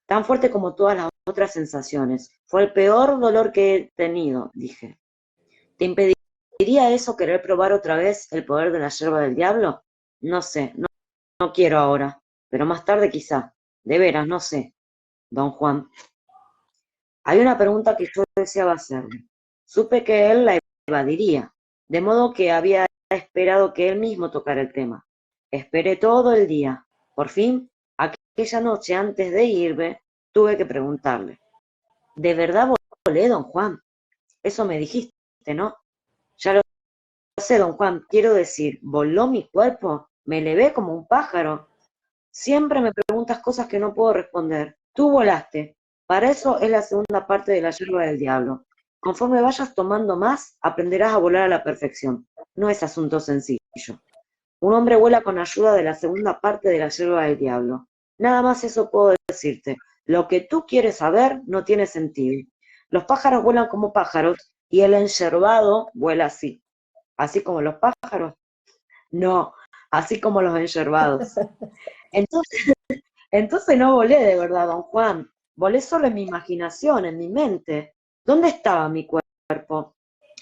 Tan fuerte como todas las otras sensaciones. Fue el peor dolor que he tenido, dije. ¿Te impediría eso querer probar otra vez el poder de la yerba del diablo? No sé, no quiero ahora, pero más tarde quizá. De veras, no sé, don Juan. Hay una pregunta que yo deseaba hacerle. Supe que él la evadiría, de modo que había esperado que él mismo tocara el tema. Esperé todo el día. Por fin, aquella noche antes de irme, tuve que preguntarle. ¿De verdad volé, don Juan? Eso me dijiste, ¿no? Ya lo sé, don Juan, quiero decir, ¿voló mi cuerpo? ¿Me elevé como un pájaro? Siempre me preguntas cosas que no puedo responder. Tú volaste. Para eso es la segunda parte de la yerba del diablo. Conforme vayas tomando más, aprenderás a volar a la perfección. No es asunto sencillo. Un hombre vuela con ayuda de la segunda parte de la yerba del diablo. Nada más eso puedo decirte. Lo que tú quieres saber no tiene sentido. Los pájaros vuelan como pájaros y el enyerbado vuela así. ¿Así como los pájaros? No, así como los enyerbados. Entonces, entonces no volé de verdad, don Juan. Volé solo en mi imaginación, en mi mente. ¿Dónde estaba mi cuerpo?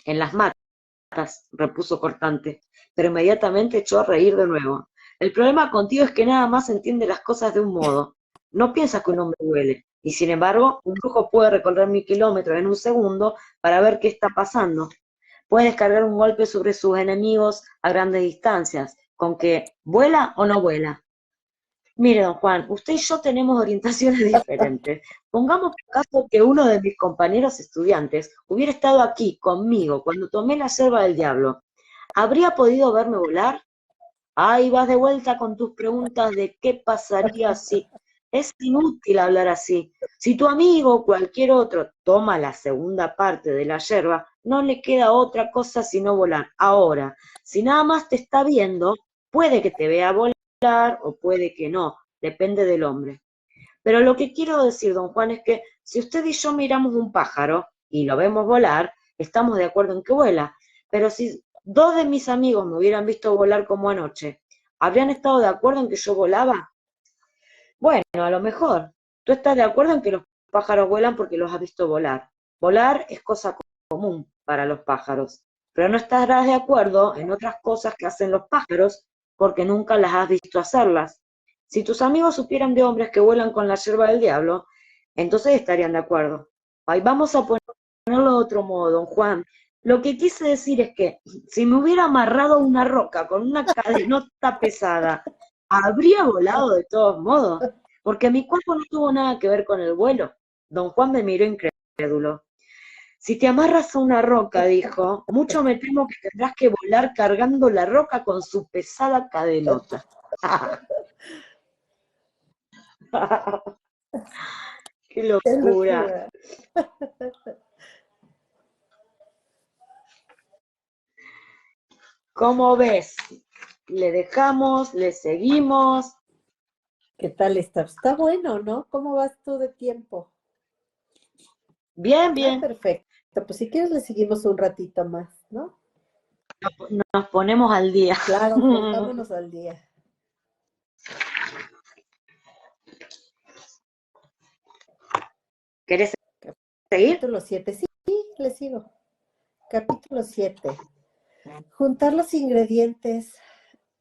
En las matas, repuso cortante, pero inmediatamente echó a reír de nuevo. El problema contigo es que nada más entiende las cosas de un modo. No piensas que un hombre vuele, y sin embargo, un brujo puede recorrer 1000 kilómetros en un segundo para ver qué está pasando. Puede descargar un golpe sobre sus enemigos a grandes distancias, con que vuela o no vuela. Mire, don Juan, usted y yo tenemos orientaciones diferentes. Pongamos por caso que uno de mis compañeros estudiantes hubiera estado aquí conmigo cuando tomé la yerba del diablo. ¿Habría podido verme volar? Ahí vas de vuelta con tus preguntas de qué pasaría si... Es inútil hablar así. Si tu amigo o cualquier otro toma la segunda parte de la yerba, no le queda otra cosa sino volar. Ahora, si nada más te está viendo, puede que te vea volar o puede que no, depende del hombre. Pero lo que quiero decir, don Juan, es que si usted y yo miramos un pájaro y lo vemos volar, estamos de acuerdo en que vuela. Pero si dos de mis amigos me hubieran visto volar como anoche, ¿habrían estado de acuerdo en que yo volaba? Bueno, a lo mejor. Tú estás de acuerdo en que los pájaros vuelan porque los has visto volar. Volar es cosa común para los pájaros, pero no estarás de acuerdo en otras cosas que hacen los pájaros porque nunca las has visto hacerlas. Si tus amigos supieran de hombres que vuelan con la yerba del diablo, entonces estarían de acuerdo. Ay, vamos a ponerlo de otro modo, don Juan. Lo que quise decir es que si me hubiera amarrado a una roca con una cadenota pesada, habría volado de todos modos, porque mi cuerpo no tuvo nada que ver con el vuelo. Don Juan me miró incrédulo. Si te amarras a una roca, dijo, mucho me temo que tendrás que volar cargando la roca con su pesada cadenota. ¡Qué Qué locura! locura. ¿Cómo ves? ¿Le dejamos? ¿Le seguimos? ¿Qué tal está? Está bueno, ¿no? ¿Cómo vas tú de tiempo? Bien, Ah, bien. perfecto. Pues si quieres le seguimos un ratito más, ¿no? Nos ponemos al día. Claro, pongámonos al día. ¿Querés seguir? Capítulo 7. Sí, le sigo. Capítulo 7. Juntar los ingredientes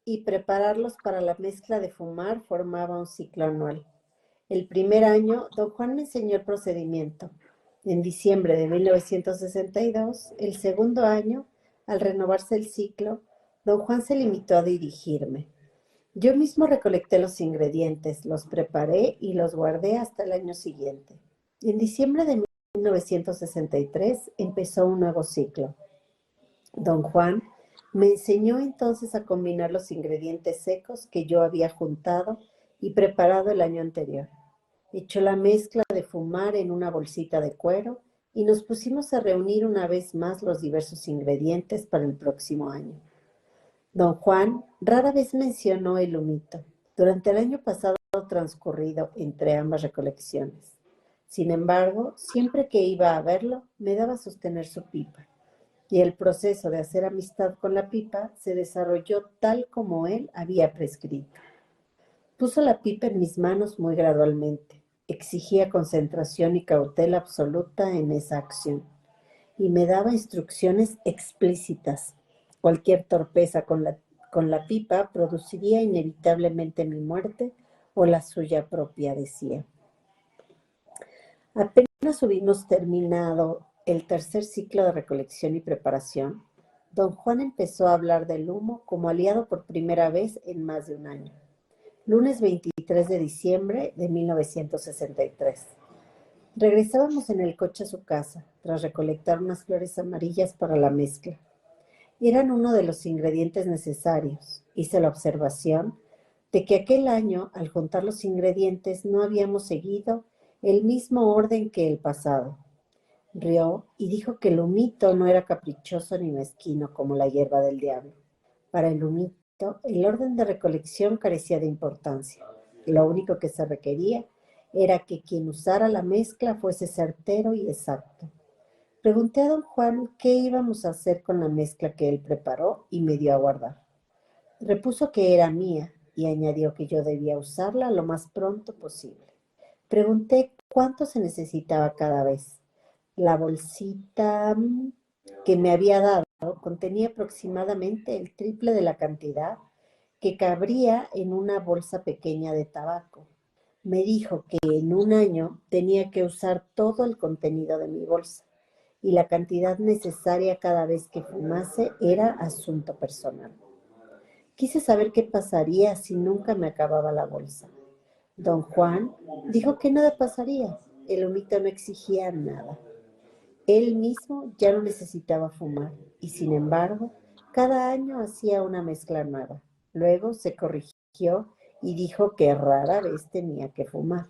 y prepararlos para la mezcla de fumar formaba un ciclo anual. El primer año, don Juan me enseñó el procedimiento. En diciembre de 1962, el segundo año, al renovarse el ciclo, don Juan se limitó a dirigirme. Yo mismo recolecté los ingredientes, los preparé y los guardé hasta el año siguiente. En diciembre de 1963 empezó un nuevo ciclo. Don Juan me enseñó entonces a combinar los ingredientes secos que yo había juntado y preparado el año anterior. Echó la mezcla de fumar en una bolsita de cuero y nos pusimos a reunir una vez más los diversos ingredientes para el próximo año. Don Juan rara vez mencionó el humito durante el año pasado transcurrido entre ambas recolecciones. Sin embargo, siempre que iba a verlo, me daba a sostener su pipa, y el proceso de hacer amistad con la pipa se desarrolló tal como él había prescrito. Puso la pipa en mis manos muy gradualmente. Exigía concentración y cautela absoluta en esa acción, y me daba instrucciones explícitas. Cualquier torpeza con la pipa produciría inevitablemente mi muerte o la suya propia, decía. Apenas hubimos terminado el tercer ciclo de recolección y preparación, don Juan empezó a hablar del humo como aliado por primera vez en más de un año. Lunes 23 de diciembre de 1963. Regresábamos en el coche a su casa, tras recolectar unas flores amarillas para la mezcla. Eran uno de los ingredientes necesarios. Hice la observación de que aquel año, al juntar los ingredientes, no habíamos seguido el mismo orden que el pasado. Rió y dijo que el humito no era caprichoso ni mezquino como la hierba del diablo. Para el humito, el orden de recolección carecía de importancia. Lo único que se requería era que quien usara la mezcla fuese certero y exacto. Pregunté a don Juan qué íbamos a hacer con la mezcla que él preparó y me dio a guardar. Repuso que era mía y añadió que yo debía usarla lo más pronto posible. Pregunté cuánto se necesitaba cada vez. La bolsita que me había dado contenía aproximadamente el triple de la cantidad que cabría en una bolsa pequeña de tabaco. Me dijo que en un año tenía que usar todo el contenido de mi bolsa y la cantidad necesaria cada vez que fumase era asunto personal. Quise saber qué pasaría si nunca me acababa la bolsa. Don Juan dijo que nada pasaría, el humito no exigía nada. Él mismo ya no necesitaba fumar y sin embargo, cada año hacía una mezcla nueva. Luego se corrigió y dijo que rara vez tenía que fumar.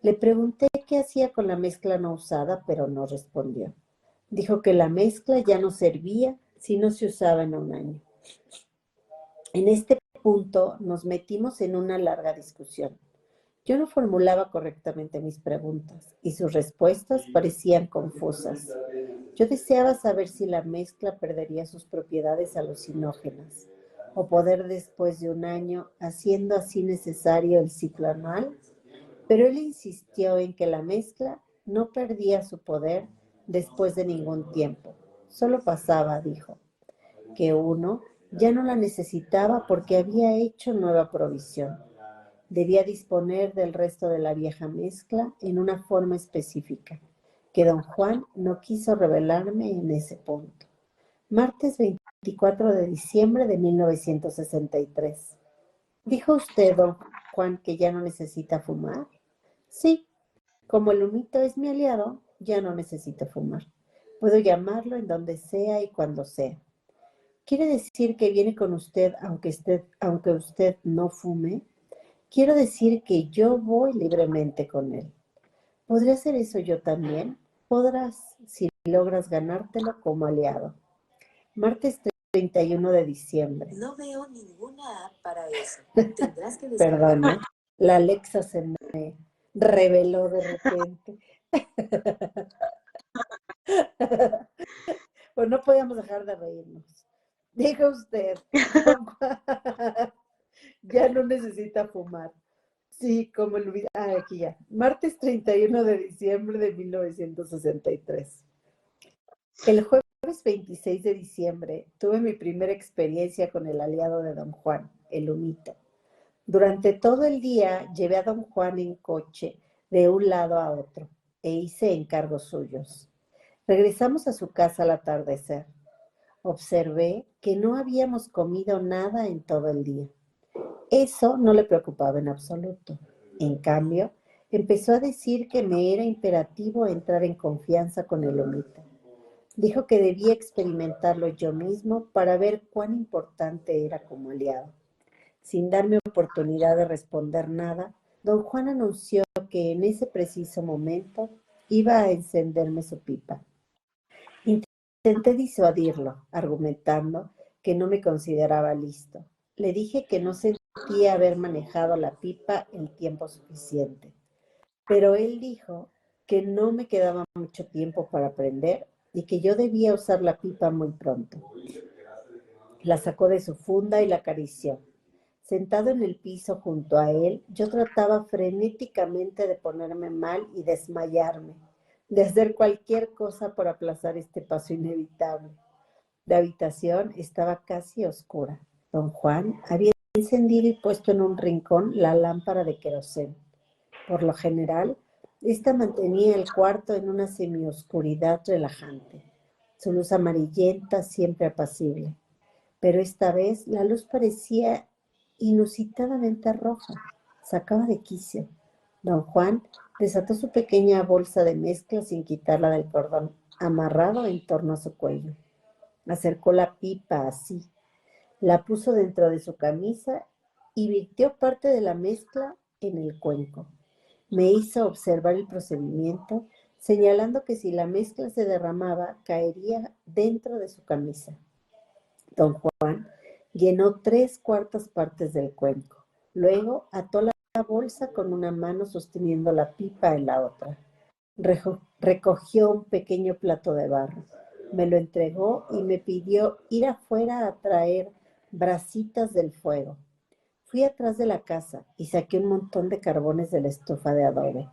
Le pregunté qué hacía con la mezcla no usada, pero no respondió. Dijo que la mezcla ya no servía si no se usaba en un año. En este punto nos metimos en una larga discusión. Yo no formulaba correctamente mis preguntas y sus respuestas parecían confusas. Yo deseaba saber si la mezcla perdería sus propiedades alucinógenas o poder después de un año, haciendo así necesario el ciclo anual, pero él insistió en que la mezcla no perdía su poder después de ningún tiempo. Solo pasaba, dijo, que uno ya no la necesitaba porque había hecho nueva provisión. Debía disponer del resto de la vieja mezcla en una forma específica, que don Juan no quiso revelarme en ese punto. Martes 24 de diciembre de 1963. ¿Dijo usted, don Juan, que ya no necesita fumar? Sí, como el humito es mi aliado, ya no necesito fumar. Puedo llamarlo en donde sea y cuando sea. ¿Quiere decir que viene con usted aunque usted no fume? Quiero decir que yo voy libremente con él. ¿Podría hacer eso yo también? Podrás, si logras ganártelo como aliado. Martes 31 de diciembre. No veo ninguna app para eso. Tendrás que Perdona, la Alexa se me reveló de repente. Pues no podíamos dejar de reírnos. Diga usted, ya no necesita fumar. Sí, como el video. Ah, aquí ya. Martes 31 de diciembre de 1963. El jueves 26 de diciembre tuve mi primera experiencia con el aliado de don Juan, el humito. Durante todo el día llevé a don Juan en coche de un lado a otro e hice encargos suyos. Regresamos a su casa al atardecer. Observé que no habíamos comido nada en todo el día. Eso no le preocupaba en absoluto. En cambio, empezó a decir que me era imperativo entrar en confianza con el humito. Dijo que debía experimentarlo yo mismo para ver cuán importante era como aliado. Sin darme oportunidad de responder nada, don Juan anunció que en ese preciso momento iba a encenderme su pipa. Intenté disuadirlo, argumentando que no me consideraba listo. Le dije que no sentía haber manejado la pipa el tiempo suficiente, pero él dijo que no me quedaba mucho tiempo para aprender y que yo debía usar la pipa muy pronto. La sacó de su funda y la acarició. Sentado en el piso junto a él, yo trataba frenéticamente de ponerme mal y desmayarme, de hacer cualquier cosa por aplazar este paso inevitable. La habitación estaba casi oscura. Don Juan había encendido y puesto en un rincón la lámpara de querosén. Por lo general, esta mantenía el cuarto en una semioscuridad relajante, su luz amarillenta siempre apacible. Pero esta vez la luz parecía inusitadamente roja, sacaba de quicio. Don Juan desató su pequeña bolsa de mezcla sin quitarla del cordón amarrado en torno a su cuello. Acercó la pipa así, la puso dentro de su camisa y virtió parte de la mezcla en el cuenco. Me hizo observar el procedimiento, señalando que si la mezcla se derramaba, caería dentro de su camisa. Don Juan llenó 3/4 partes del cuenco. Luego ató la bolsa con una mano sosteniendo la pipa en la otra. Recogió un pequeño plato de barro. Me lo entregó y me pidió ir afuera a traer brasitas del fuego. Fui atrás de la casa y saqué un montón de carbones de la estufa de adobe.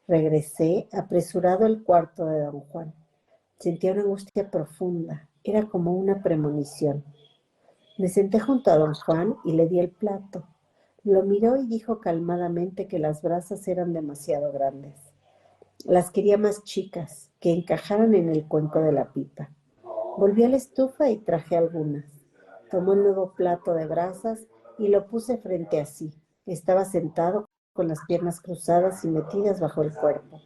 Regresé apresurado al cuarto de don Juan. Sentía una angustia profunda. Era como una premonición. Me senté junto a don Juan y le di el plato. Lo miró y dijo calmadamente que las brasas eran demasiado grandes. Las quería más chicas, que encajaran en el cuenco de la pipa. Volví a la estufa y traje algunas. Tomó un nuevo plato de brasas y lo puse frente a sí. Estaba sentado con las piernas cruzadas y metidas bajo el cuerpo.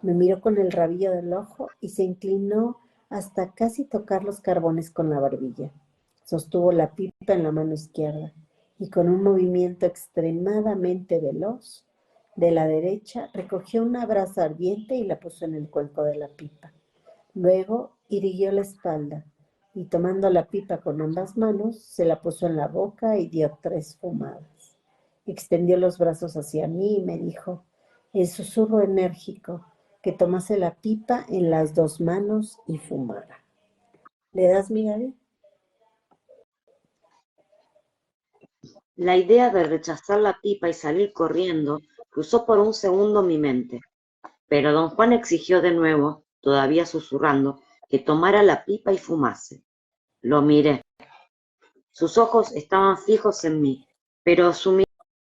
Me miró con el rabillo del ojo y se inclinó hasta casi tocar los carbones con la barbilla. Sostuvo la pipa en la mano izquierda y con un movimiento extremadamente veloz de la derecha recogió una brasa ardiente y la puso en el cuenco de la pipa. Luego irguió la espalda y tomando la pipa con ambas manos se la puso en la boca y dio 3 fumadas. Extendió los brazos hacia mí y me dijo, en susurro enérgico, que tomase la pipa en las 2 manos y fumara. ¿Le das, mi Gaby? La idea de rechazar la pipa y salir corriendo cruzó por un segundo mi mente, pero don Juan exigió de nuevo, todavía susurrando, que tomara la pipa y fumase. Lo miré. Sus ojos estaban fijos en mí, pero su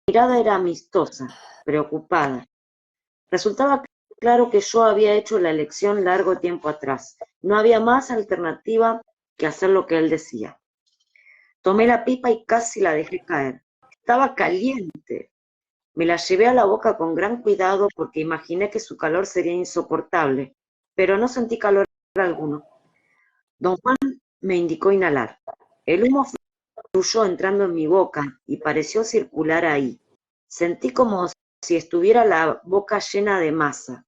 mirada era amistosa, preocupada. Resultaba claro que yo había hecho la elección largo tiempo atrás. No había más alternativa que hacer lo que él decía. Tomé la pipa y casi la dejé caer. Estaba caliente. Me la llevé a la boca con gran cuidado porque imaginé que su calor sería insoportable, pero no sentí calor alguno. Don Juan me indicó inhalar. El humo fluyó entrando en mi boca y pareció circular ahí. Sentí como si estuviera la boca llena de masa.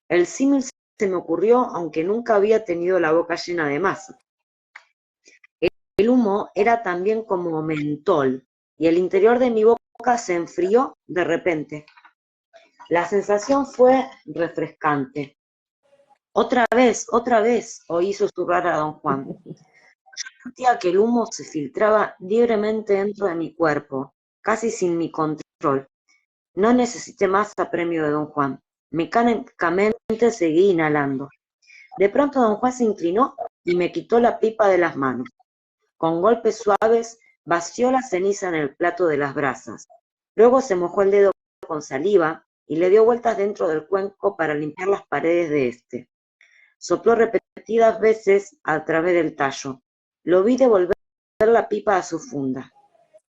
El símil se me ocurrió aunque nunca había tenido la boca llena de masa. El humo era también como mentol y el interior de mi boca se enfrió de repente. La sensación fue refrescante. Otra vez, oí susurrar a don Juan. Sentía que el humo se filtraba libremente dentro de mi cuerpo, casi sin mi control. No necesité más apremio de don Juan. Mecánicamente seguí inhalando. De pronto don Juan se inclinó y me quitó la pipa de las manos. Con golpes suaves vació la ceniza en el plato de las brasas. Luego se mojó el dedo con saliva y le dio vueltas dentro del cuenco para limpiar las paredes de este. Sopló repetidas veces a través del tallo. Lo vi devolver la pipa a su funda.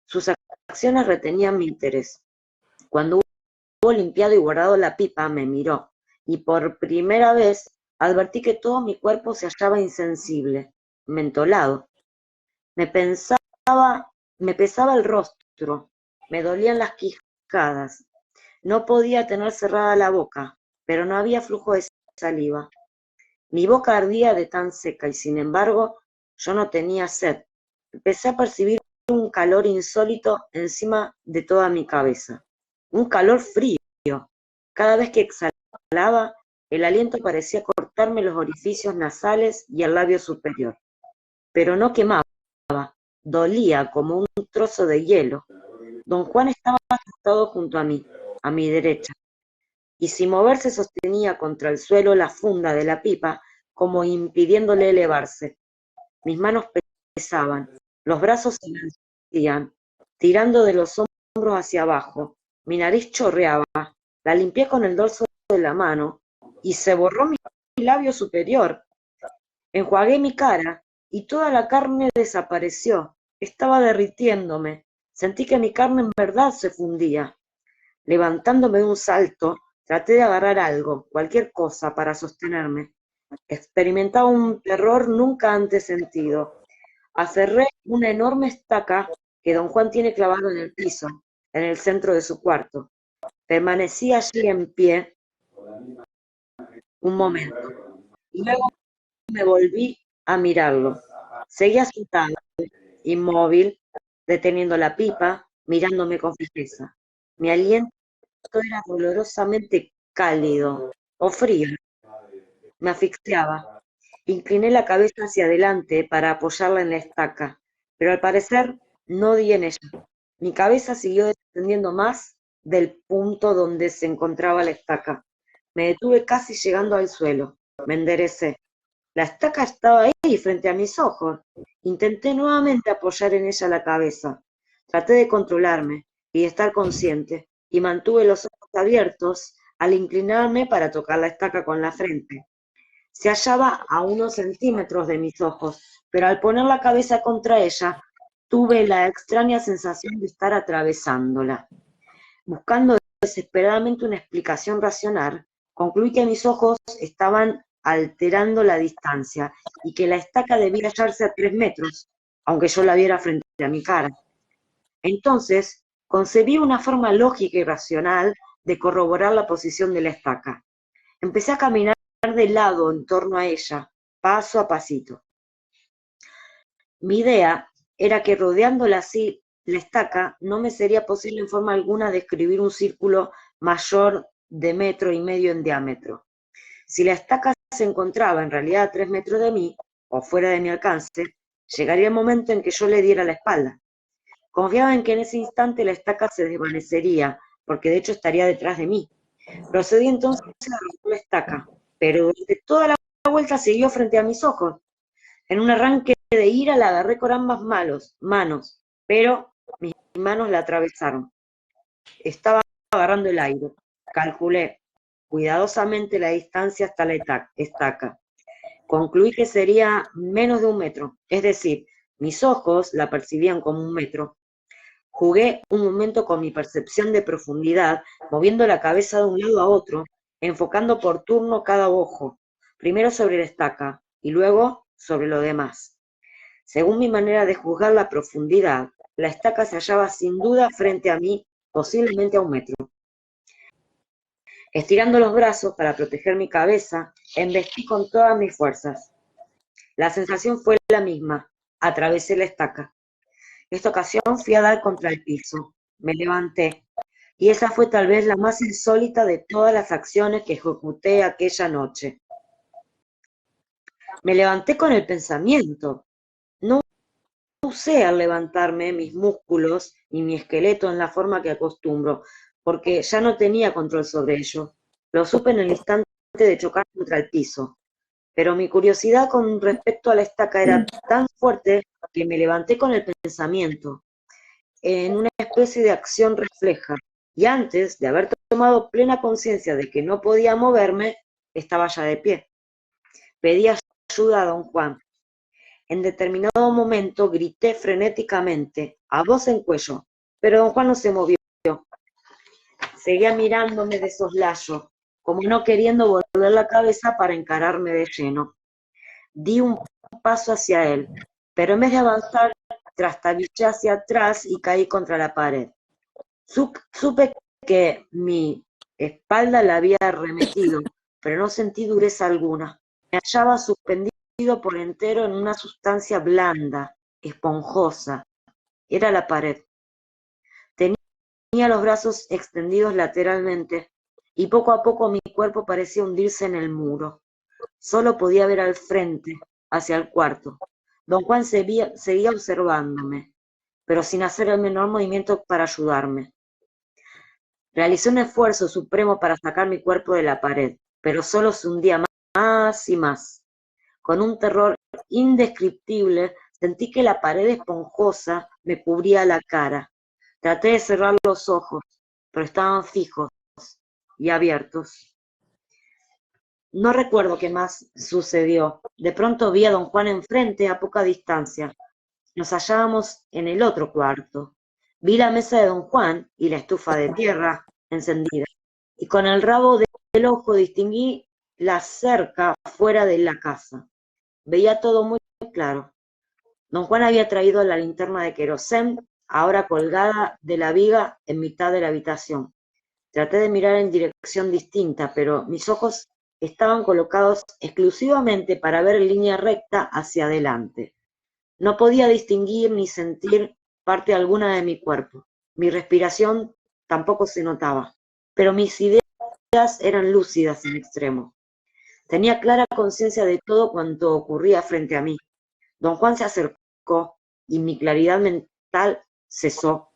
Sus acciones retenían mi interés. Cuando hubo limpiado y guardado la pipa, me miró, y por primera vez advertí que todo mi cuerpo se hallaba insensible, mentolado. Me pesaba el rostro, monstruo. Me dolían las quijadas. No podía tener cerrada la boca, pero no había flujo de saliva. Mi boca ardía de tan seca y sin embargo yo no tenía sed. Empecé a percibir un calor insólito encima de toda mi cabeza. Un calor frío. Cada vez que exhalaba, el aliento parecía cortarme los orificios nasales y el labio superior. Pero no quemaba, dolía como un trozo de hielo. Don Juan estaba acostado junto a mí, a mi derecha, y sin moverse sostenía contra el suelo la funda de la pipa, como impidiéndole elevarse. Mis manos pesaban, los brazos se me encendían, tirando de los hombros hacia abajo. Mi nariz chorreaba, la limpié con el dorso de la mano y se borró mi labio superior. Enjuagué mi cara y toda la carne desapareció. Estaba derritiéndome. Sentí que mi carne en verdad se fundía. Levantándome de un salto, traté de agarrar algo, cualquier cosa, para sostenerme. Experimentaba un terror nunca antes sentido. Aferré una enorme estaca que don Juan tiene clavado en el piso, en el centro de su cuarto. Permanecí allí en pie un momento. Luego me volví a mirarlo. Seguía sentado, inmóvil, deteniendo la pipa, mirándome con fijeza. Mi aliento era dolorosamente cálido o frío. Me asfixiaba. Incliné la cabeza hacia adelante para apoyarla en la estaca, pero al parecer no di en ella. Mi cabeza siguió descendiendo más del punto donde se encontraba la estaca. Me detuve casi llegando al suelo. Me enderecé. La estaca estaba ahí, frente a mis ojos. Intenté nuevamente apoyar en ella la cabeza. Traté de controlarme y de estar consciente, y mantuve los ojos abiertos al inclinarme para tocar la estaca con la frente. Se hallaba a unos centímetros de mis ojos, pero al poner la cabeza contra ella, tuve la extraña sensación de estar atravesándola. Buscando desesperadamente una explicación racional, concluí que mis ojos estaban alterando la distancia y que la estaca debía hallarse a 3 metros, aunque yo la viera frente a mi cara. Entonces, concebí una forma lógica y racional de corroborar la posición de la estaca. Empecé a caminar de lado en torno a ella, paso a pasito. Mi idea era que rodeándola así, la estaca, no me sería posible en forma alguna describir un círculo mayor de 1,5 metros en diámetro. Si la estaca se encontraba en realidad a 3 metros de mí, o fuera de mi alcance, llegaría el momento en que yo le diera la espalda. Confiaba en que en ese instante la estaca se desvanecería, porque de hecho estaría detrás de mí. Procedí entonces a romper la estaca, pero durante toda la vuelta siguió frente a mis ojos. En un arranque de ira la agarré con ambas manos, pero mis manos la atravesaron. Estaba agarrando el aire. Calculé cuidadosamente la distancia hasta la estaca. Concluí que sería menos de 1 metro, es decir, mis ojos la percibían como 1 metro. Jugué un momento con mi percepción de profundidad, moviendo la cabeza de un lado a otro, enfocando por turno cada ojo, primero sobre la estaca y luego sobre lo demás. Según mi manera de juzgar la profundidad, la estaca se hallaba sin duda frente a mí, posiblemente a 1 metro. Estirando los brazos para proteger mi cabeza, embestí con todas mis fuerzas. La sensación fue la misma, atravesé la estaca. Esta ocasión fui a dar contra el piso, me levanté, y esa fue tal vez la más insólita de todas las acciones que ejecuté aquella noche. Me levanté con el pensamiento. No usé al levantarme mis músculos y mi esqueleto en la forma que acostumbro, porque ya no tenía control sobre ello. Lo supe en el instante de chocar contra el piso. Pero mi curiosidad con respecto a la estaca era tan fuerte que me levanté con el pensamiento, en una especie de acción refleja, y antes de haber tomado plena conciencia de que no podía moverme, estaba ya de pie. Pedí ayuda a don Juan. En determinado momento grité frenéticamente, a voz en cuello, pero don Juan no se movió. Seguía mirándome de soslayo, como no queriendo volver la cabeza para encararme de lleno. Di un paso hacia él, pero en vez de avanzar, trastabillé hacia atrás y caí contra la pared. Supe que mi espalda la había arremetido, pero no sentí dureza alguna. Me hallaba suspendido por entero en una sustancia blanda, esponjosa. Era la pared. Tenía los brazos extendidos lateralmente, y poco a poco mi cuerpo parecía hundirse en el muro. Solo podía ver al frente, hacia el cuarto. Don Juan seguía observándome, pero sin hacer el menor movimiento para ayudarme. Realicé un esfuerzo supremo para sacar mi cuerpo de la pared, pero solo se hundía más y más. Con un terror indescriptible, sentí que la pared esponjosa me cubría la cara. Traté de cerrar los ojos, pero estaban fijos y abiertos. No recuerdo qué más sucedió. De pronto vi a don Juan enfrente a poca distancia. Nos hallábamos en el otro cuarto. Vi la mesa de don Juan y la estufa de tierra encendida. Y con el rabo del ojo distinguí la cerca fuera de la casa. Veía todo muy claro. Don Juan había traído la linterna de querosén, ahora colgada de la viga en mitad de la habitación. Traté de mirar en dirección distinta, pero mis ojos estaban colocados exclusivamente para ver en línea recta hacia adelante. No podía distinguir ni sentir parte alguna de mi cuerpo. Mi respiración tampoco se notaba, pero mis ideas eran lúcidas en extremo. Tenía clara conciencia de todo cuanto ocurría frente a mí. Don Juan se acercó y mi claridad mental cesó.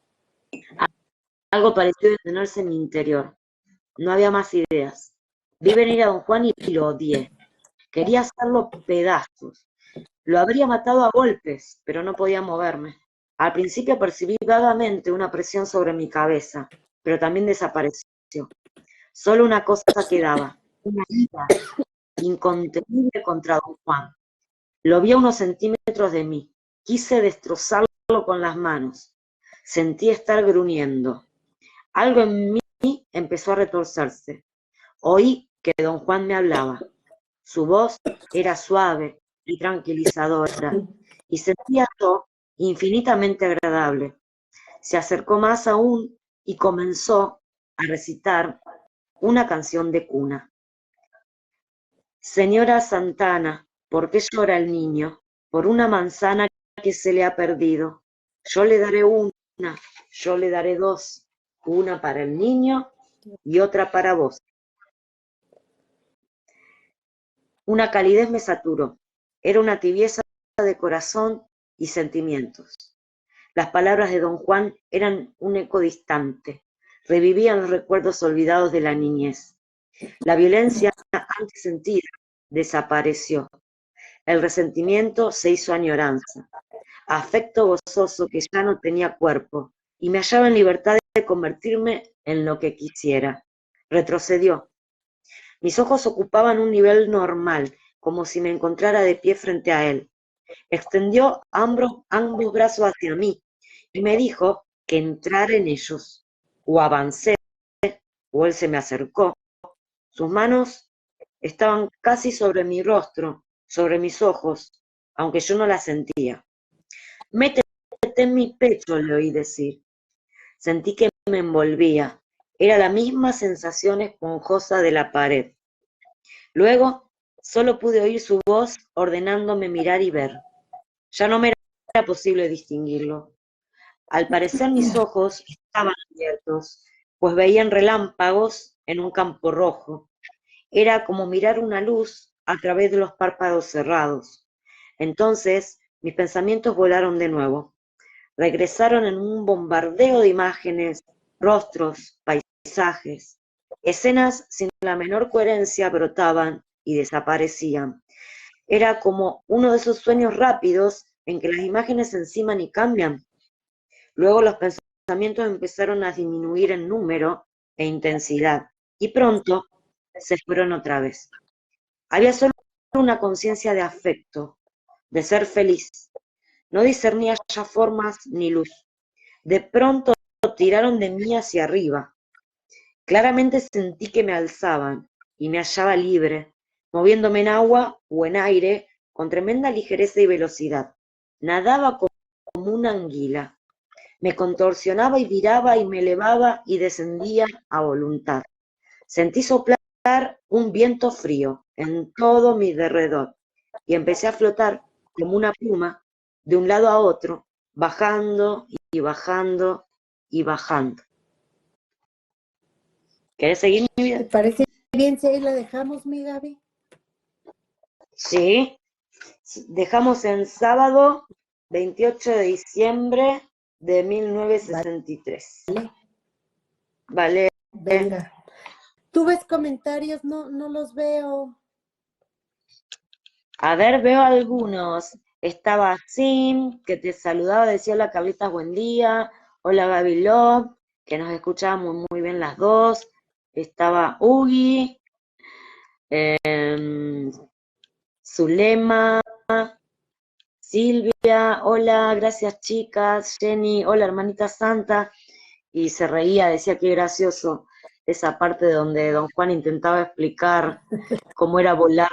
Algo pareció detenerse en mi interior. No había más ideas. Vi venir a don Juan y lo odié. Quería hacerlo pedazos. Lo habría matado a golpes, pero no podía moverme. Al principio percibí vagamente una presión sobre mi cabeza, pero también desapareció. Solo una cosa quedaba, una ira incontenible contra don Juan. Lo vi a unos centímetros de mí. Quise destrozarlo con las manos. Sentí estar gruñendo. Algo en mí empezó a retorcerse. Oí que don Juan me hablaba. Su voz era suave y tranquilizadora, y sentía yo infinitamente agradable. Se acercó más aún y comenzó a recitar una canción de cuna. Señora Santana, ¿por qué llora el niño? Por una manzana que se le ha perdido. Yo le daré una, yo le daré dos, una para el niño y otra para vos. Una calidez me saturó. Era una tibieza de corazón y sentimientos. Las palabras de don Juan eran un eco distante. Revivían los recuerdos olvidados de la niñez. La violencia antes sentida desapareció. El resentimiento se hizo añoranza. Afecto gozoso que ya no tenía cuerpo, y me hallaba en libertad de convertirme en lo que quisiera. Retrocedió. Mis ojos ocupaban un nivel normal, como si me encontrara de pie frente a él. Extendió ambos brazos hacia mí y me dijo que entrara en ellos. O avancé, o él se me acercó. Sus manos estaban casi sobre mi rostro, sobre mis ojos, aunque yo no las sentía. Métete en mi pecho, le oí decir. Sentí que me envolvía. Era la misma sensación esponjosa de la pared. Luego, solo pude oír su voz ordenándome mirar y ver. Ya no me era posible distinguirlo. Al parecer mis ojos estaban abiertos, pues veían relámpagos en un campo rojo. Era como mirar una luz a través de los párpados cerrados. Entonces, mis pensamientos volaron de nuevo. Regresaron en un bombardeo de imágenes, rostros, paisajes. Escenas sin la menor coherencia brotaban y desaparecían. Era como uno de esos sueños rápidos en que las imágenes se enciman y cambian. Luego los pensamientos empezaron a disminuir en número e intensidad, y pronto se fueron otra vez. Había solo una conciencia de afecto, de ser feliz. No discernía ya formas ni luz. De pronto tiraron de mí hacia arriba. Claramente sentí que me alzaban y me hallaba libre, moviéndome en agua o en aire con tremenda ligereza y velocidad. Nadaba como una anguila. Me contorsionaba y viraba y me elevaba y descendía a voluntad. Sentí soplar un viento frío en todo mi derredor y empecé a flotar como una pluma de un lado a otro, bajando y bajando y bajando. ¿Querés seguir mi vida? ¿Te parece bien si ahí la dejamos, mi Gaby? Sí. Dejamos en sábado 28 de diciembre de 1963. Vale. Venga. ¿Tú ves comentarios? No, no los veo. A ver, veo algunos. Estaba Sim, que te saludaba, decía hola Carlitas, buen día. Hola Gaby Love, que nos escuchábamos muy bien las dos. Estaba Ugi, Zulema, Silvia, hola, gracias chicas. Jenny, hola hermanita santa. Y se reía, decía que gracioso esa parte donde don Juan intentaba explicar cómo era volar.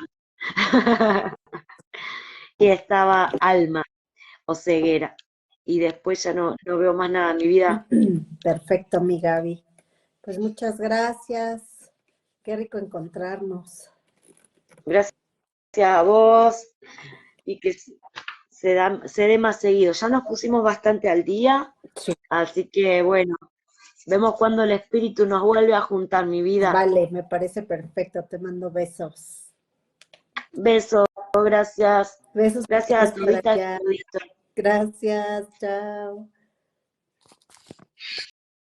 Y estaba Alma o ceguera. Y después ya no veo más nada en mi vida. Perfecto, mi Gaby. Pues muchas gracias. Qué rico encontrarnos. Gracias a vos y que se dé más seguido. Ya nos pusimos bastante al día, Sí. así que bueno, vemos cuando el espíritu nos vuelve a juntar, mi vida. Vale, me parece perfecto. Te mando besos. Besos, gracias. Besos Gracias a para todita. allá. Gracias, chao.